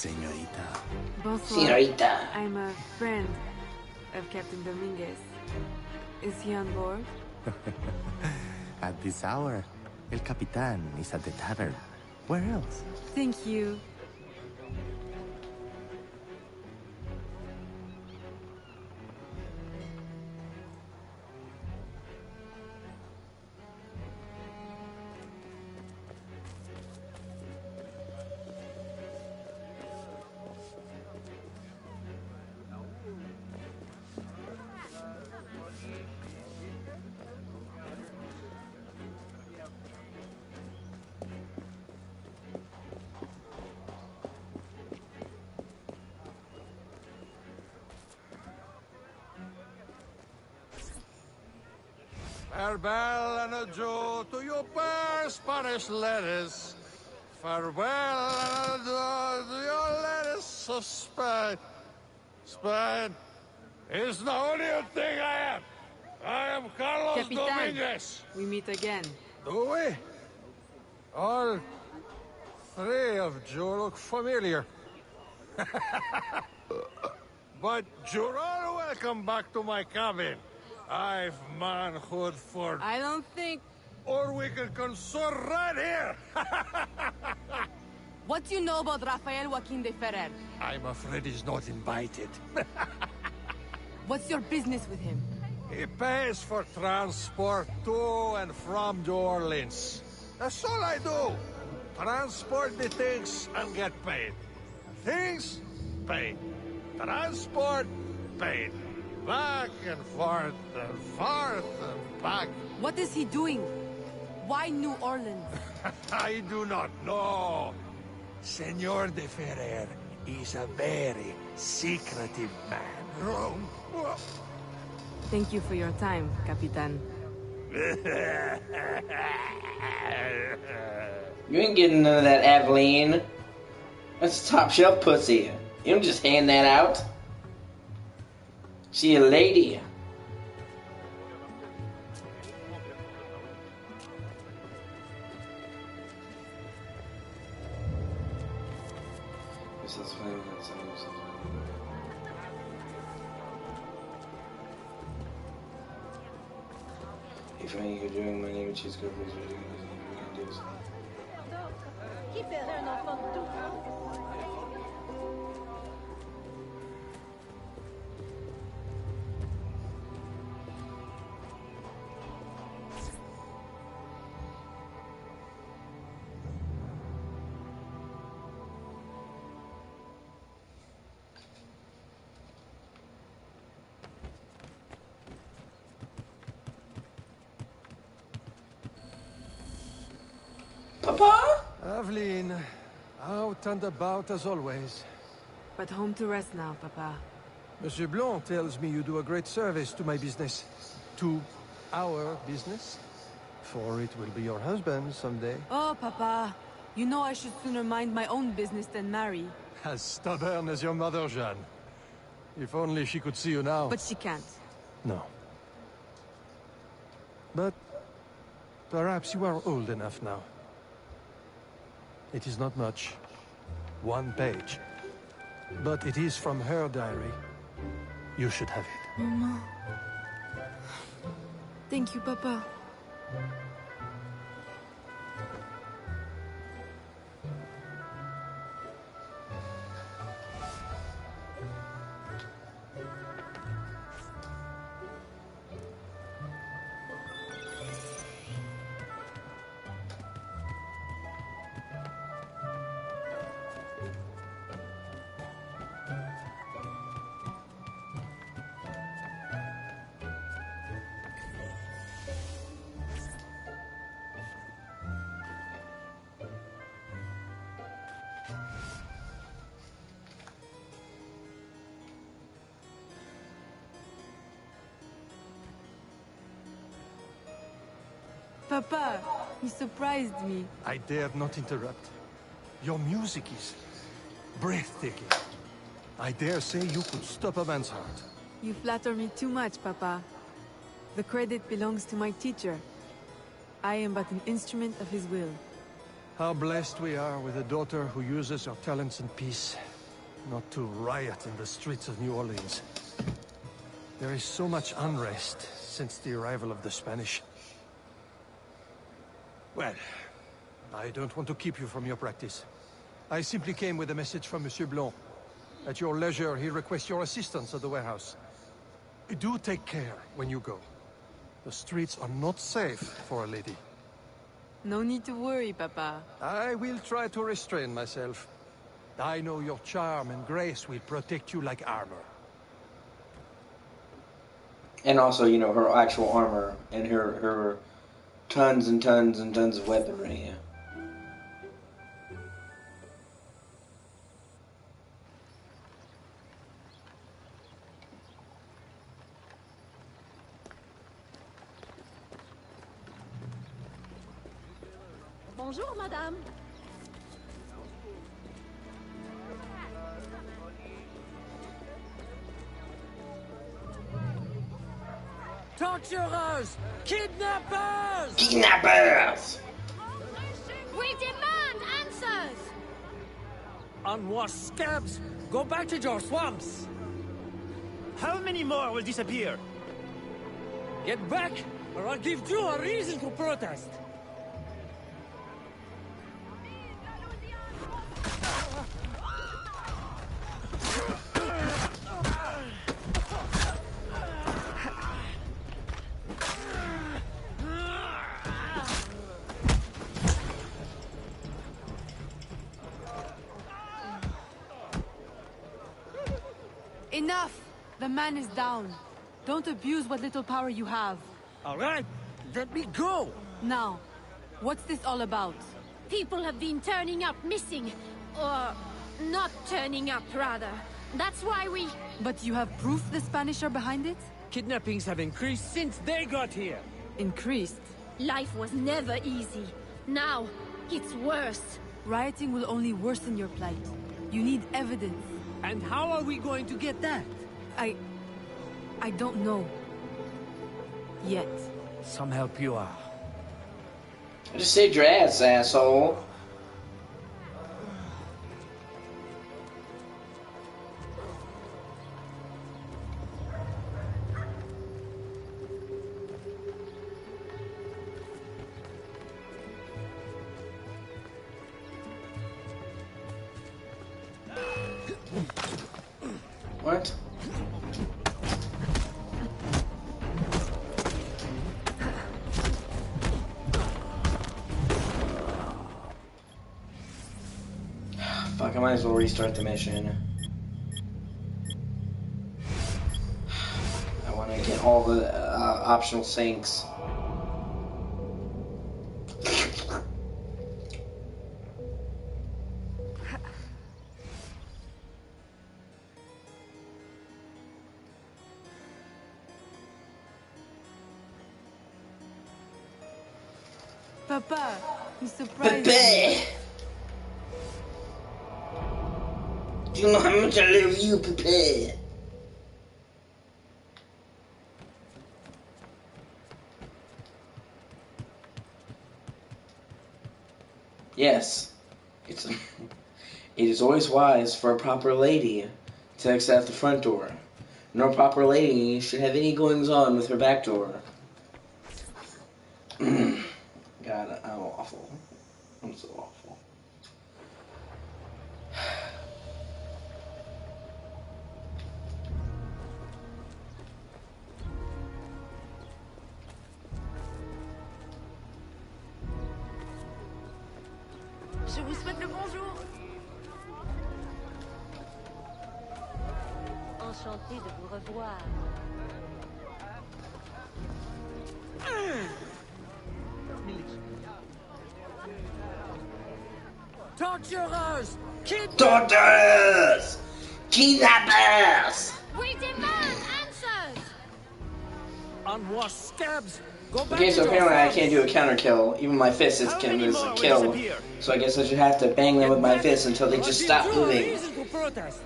Señorita. Bonsoir. Señorita. I'm a friend of Captain Dominguez. Is he on board? At this hour, El Capitan is at the tavern. Where else? Thank you. Farewell and adieu to your fair Spanish ladies. Farewell and adieu to your ladies of Spain. Spain is the only thing I am. I am Carlos Capitan, Dominguez. we meet again. Do we? All three of you look familiar. But you're all welcome back to my cabin. I've manhood for... I don't think... Or we can consort right here! What do you know about Rafael Joaquin de Ferrer? I'm afraid he's not invited. What's your business with him? He pays for transport to and from New Orleans. That's all I do. Transport the things and get paid. Things, paid. Transport, paid. Back and forth and back. What is he doing? Why New Orleans? I do not know. Senor de Ferrer is a very secretive man. Thank you for your time, Capitan. You ain't getting none of that, Aveline. That's top shelf pussy. You don't just hand that out. She a lady. If you're doing my name, she's good for doing this. Papa? Aveline, out and about as always. But home to rest now, Papa. Monsieur Blanc tells me you do a great service to my business. To our business. For it will be your husband someday. Oh, Papa. You know I should sooner mind my own business than marry. As stubborn as your mother, Jeanne. If only she could see you now. But she can't. No. But perhaps you are old enough now. It is not much. 1 page. But it is from her diary. You should have it. Mama. Thank you, Papa. Papa, you surprised me. I dared not interrupt. Your music is breathtaking. I dare say you could stop a man's heart. You flatter me too much, Papa. The credit belongs to my teacher. I am but an instrument of his will. How blessed we are with a daughter who uses her talents in peace, not to riot in the streets of New Orleans. There is so much unrest since the arrival of the Spanish. Well, I don't want to keep you from your practice. I simply came with a message from Monsieur Blanc. At your leisure, he requests your assistance at the warehouse. Do take care when you go. The streets are not safe for a lady. No need to worry, Papa. I will try to restrain myself. I know your charm and grace will protect you like armor. And also, you know, her actual armor and her tons and tons and tons of weaponry. Bonjour, madame. Torturers! Kidnappers! Kidnappers! We demand answers! Unwashed scabs! Go back to your swamps! How many more will disappear? Get back, or I'll give you a reason to protest! Enough! The man is down. Don't abuse what little power you have. All right, let me go! Now, what's this all about? People have been turning up missing. Or not turning up, rather. That's why we... But you have proof the Spanish are behind it? Kidnappings have increased since they got here. Increased? Life was never easy. Now, it's worse. Rioting will only worsen your plight. You need evidence. And how are we going to get that? I don't know. Yet. Some help you are. I just saved your ass, asshole. What? Fuck, I might as well restart the mission. I want to get all the optional sinks. Papa, you surprised me. Pepe! Do you know how much I love you, Pepe? Yes, it is always wise for a proper lady to exit out the front door. No proper lady should have any goings on with her back door. God, I'm awful. I'm so awful. Je vous souhaite le bonjour. Enchanté de vous revoir. Torturers! Torturers! Kidnappers! We demand answers! Unwashed scabs! Go back Okay, so to your apparently I farms. can't do a counter kill. Even my fist is How a many more will kill. disappear? So I guess I should have to bang them with my fist until they just stop moving. Reason to protest.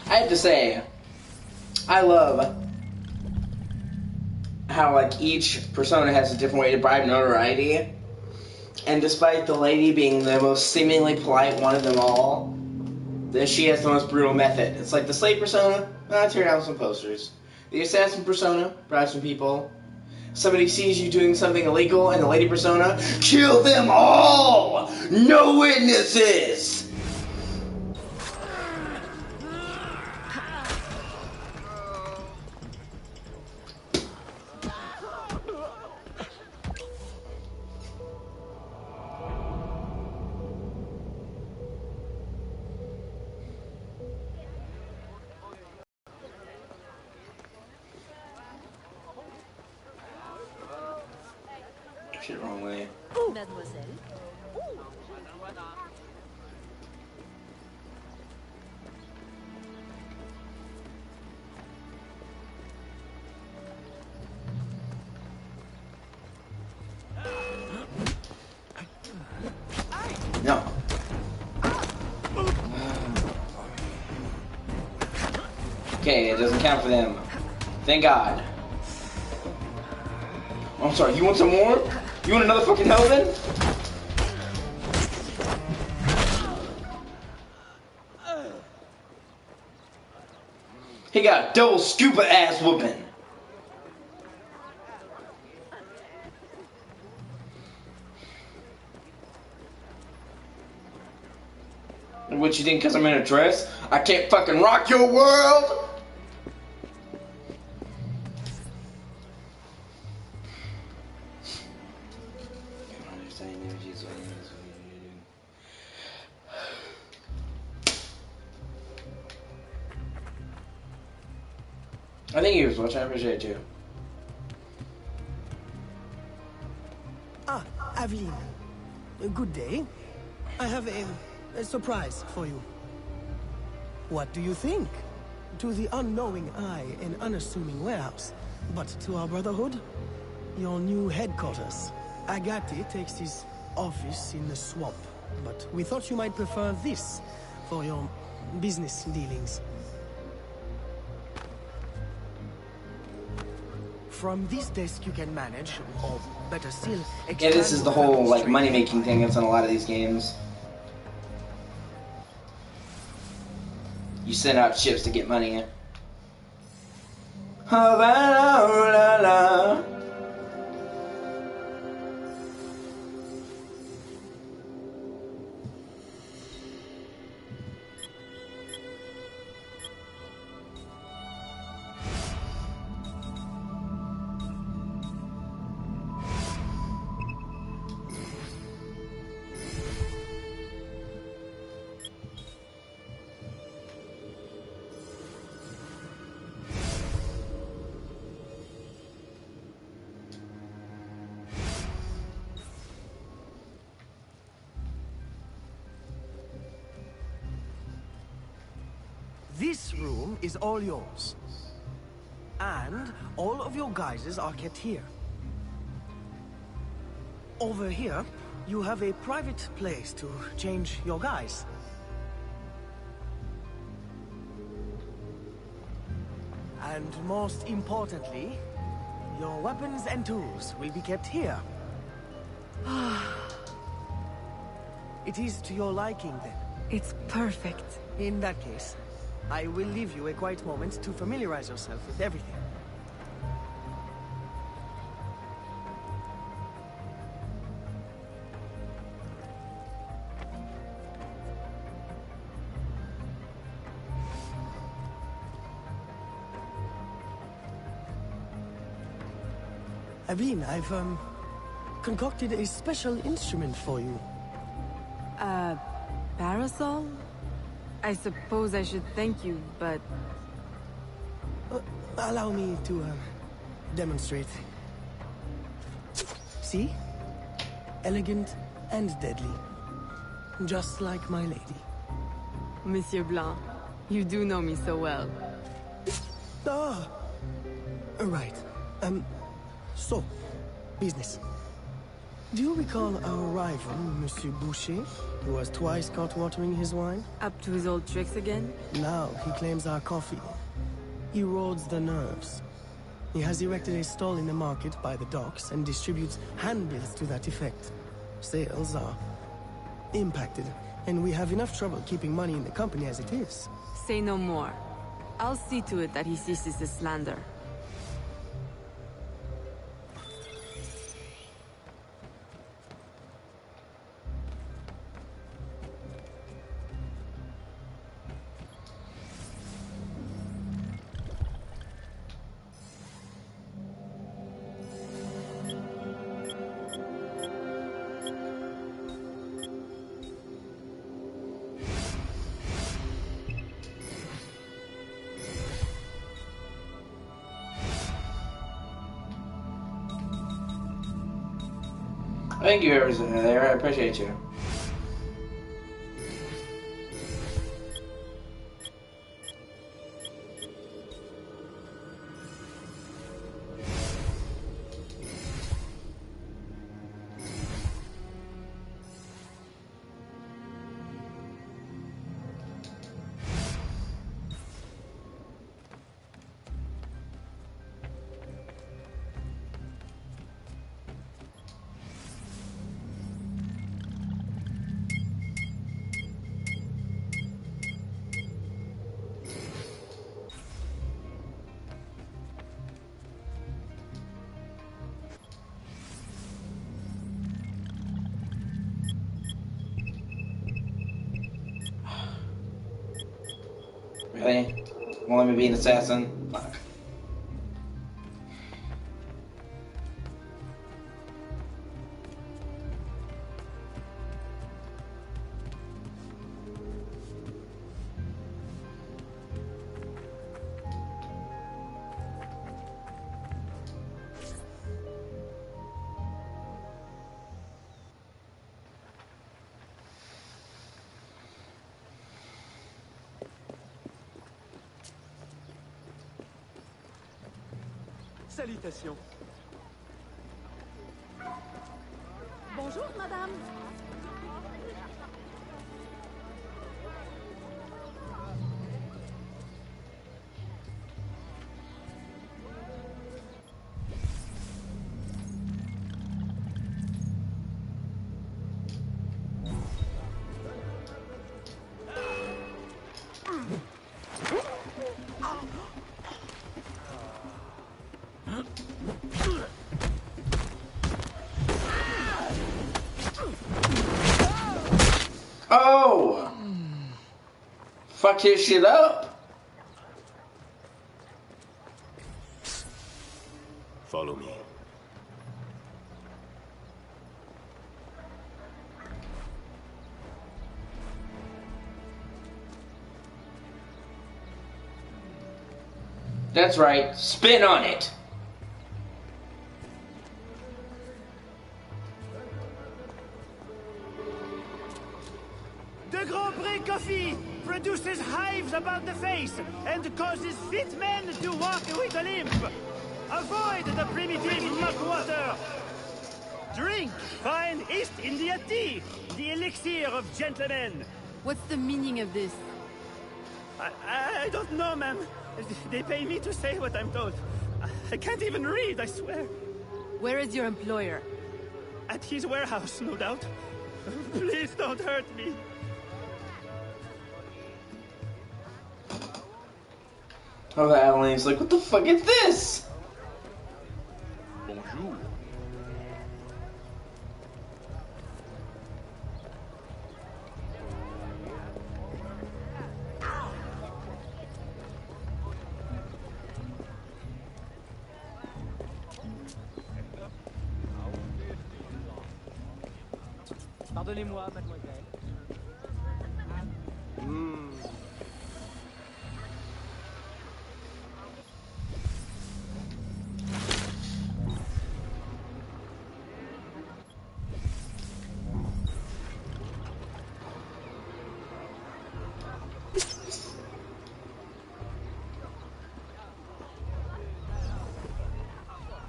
I have to say, I love how like each persona has a different way to bribe notoriety. And despite the lady being the most seemingly polite one of them all, she has the most brutal method. It's like the slave persona, tear down some posters. The assassin persona, bribe some people. Somebody sees you doing something illegal, and the lady persona, kill them all! No witnesses! Shit, wrong way. Mademoiselle. No. Okay, it doesn't count for them. Thank God. I'm sorry, you want some more? You want another fucking hell then? He got a double scuba ass whooping. What you think, because I'm in a dress? I can't fucking rock your world? I think he was watching. I appreciate it too. Ah, Aveline. Good day. I have a surprise for you. What do you think? To the unknowing eye, an unassuming warehouse. But to our brotherhood, your new headquarters. Agate takes his office in the swamp, but we thought you might prefer this for your business dealings. From this desk you can manage, or better still, Yeah, this is the whole like money-making thing that's in a lot of these games. You send out ships to get money in. Havana, This room is all yours. And all of your guises are kept here. Over here, you have a private place to change your guise. And most importantly, your weapons and tools will be kept here. It is to your liking, then. It's perfect. In that case, I will leave you a quiet moment to familiarize yourself with everything. Abin, I've concocted a special instrument for you. Parasol? I suppose I should thank you, but... Allow me to demonstrate. See? Elegant and deadly. Just like my lady. Monsieur Blanc, you do know me so well. Ah! Right. So, business. Do you recall our rival, Monsieur Boucher, who was twice caught watering his wine? Up to his old tricks again? Now he claims our coffee erodes the nerves. He has erected a stall in the market by the docks and distributes handbills to that effect. Sales are impacted, and we have enough trouble keeping money in the company as it is. Say no more. I'll see to it that he ceases his slander. Thank you, everyone there. I appreciate you. Really? Won't let me be an assassin? Fuck. Salutations. Bonjour, madame. Oh! Fuck his shit up. Follow me. That's right. Spin on it. The Grand Prix coffee produces hives about the face and causes fit men to walk with a limp. Avoid the primitive muck water. Drink fine East India tea, the elixir of gentlemen. What's the meaning of this? I don't know, ma'am. They pay me to say what I'm told. I can't even read, I swear. Where is your employer? At his warehouse, no doubt. Please don't hurt me. Oh, Adeline's like, what the fuck is this? Bonjour. Pardonnez-moi, mademoiselle.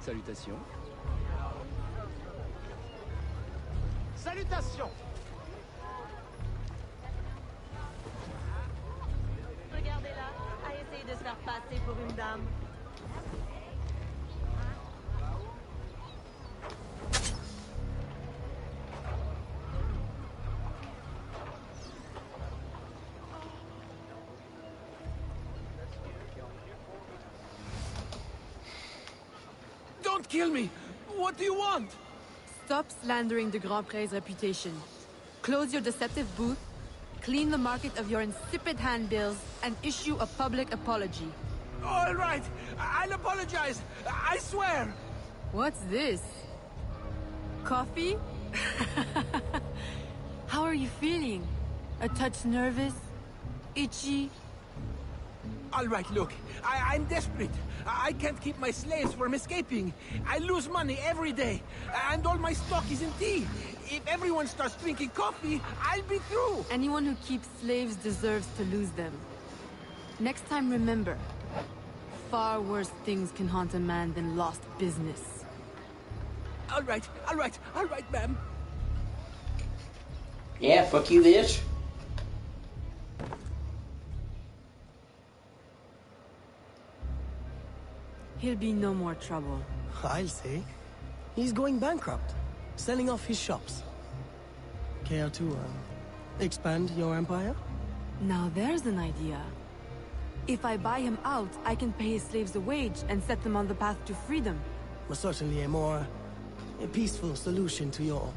Salutations. Salutations. Regardez-la, à essayer de se faire passer pour une dame. Don't kill me! What do you want? Stop slandering the Grand Prix's reputation. Close your deceptive booth, clean the market of your insipid handbills, and issue a public apology. All right, I'll apologize. I swear. What's this? Coffee? How are you feeling? A touch nervous? Itchy? All right, look, I'm desperate. I can't keep my slaves from escaping. I lose money every day, and all my stock is in tea. If everyone starts drinking coffee, I'll be through. Anyone who keeps slaves deserves to lose them. Next time, remember, far worse things can haunt a man than lost business. All right, ma'am. Yeah, fuck you, bitch. He'll be no more trouble. I'll say. He's going bankrupt, selling off his shops. Care to, expand your empire? Now there's an idea. If I buy him out, I can pay his slaves a wage and set them on the path to freedom. Certainly a more peaceful solution to your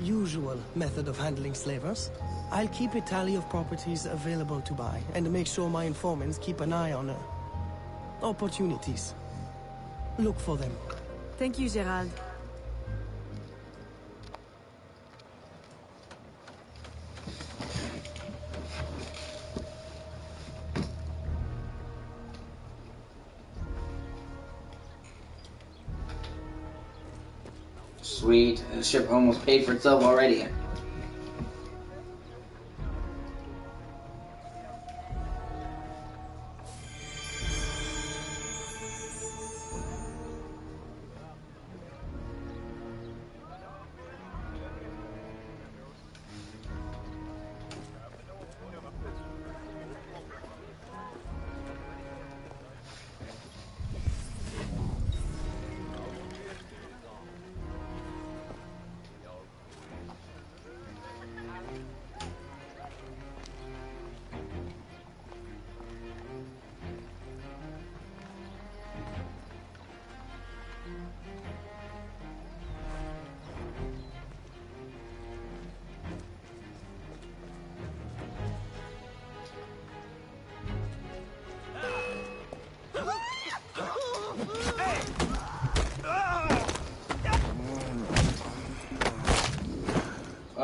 usual method of handling slavers. I'll keep a tally of properties available to buy, and make sure my informants keep an eye on opportunities. Look for them. Thank you, Gerald. Sweet. The ship almost paid for itself already.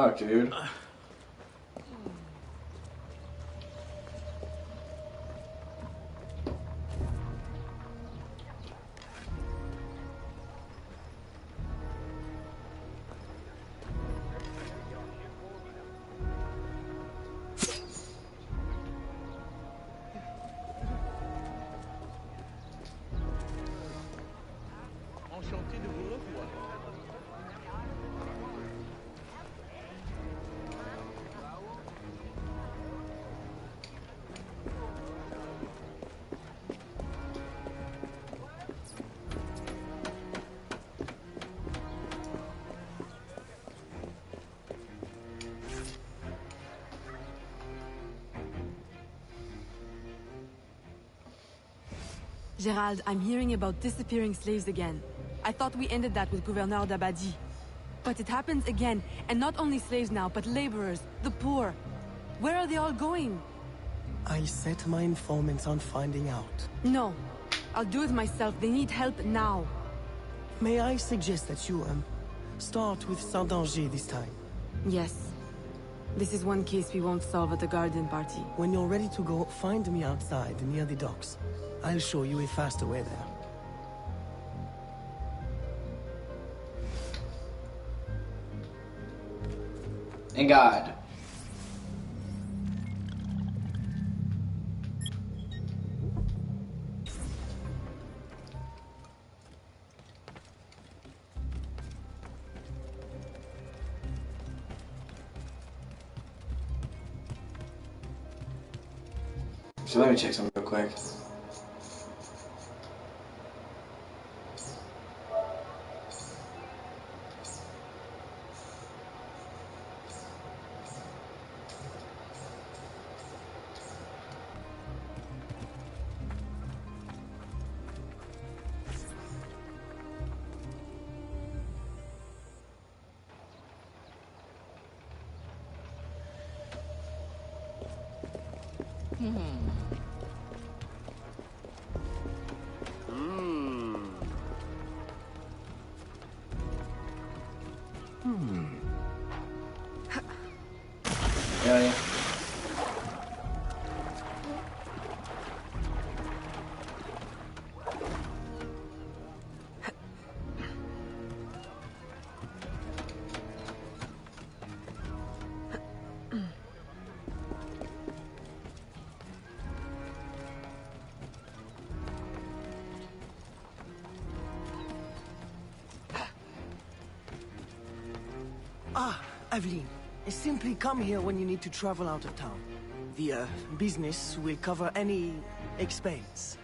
Oh, dude. Enchanté de vous revoir. Gerald, I'm hearing about disappearing slaves again. I thought we ended that with Gouverneur d'Abadie. But it happens again, and not only slaves now, but laborers, the poor. Where are they all going? I'll set my informants on finding out. No. I'll do it myself. They need help now. May I suggest that you, start with Saint-Danger this time? Yes. This is one case we won't solve at the garden party. When you're ready to go, find me outside, near the docks. I'll show you a faster way there. And God. So let me check something real quick. Yeah. Ah, Aveline. Simply come here when you need to travel out of town. The, business will cover any expense.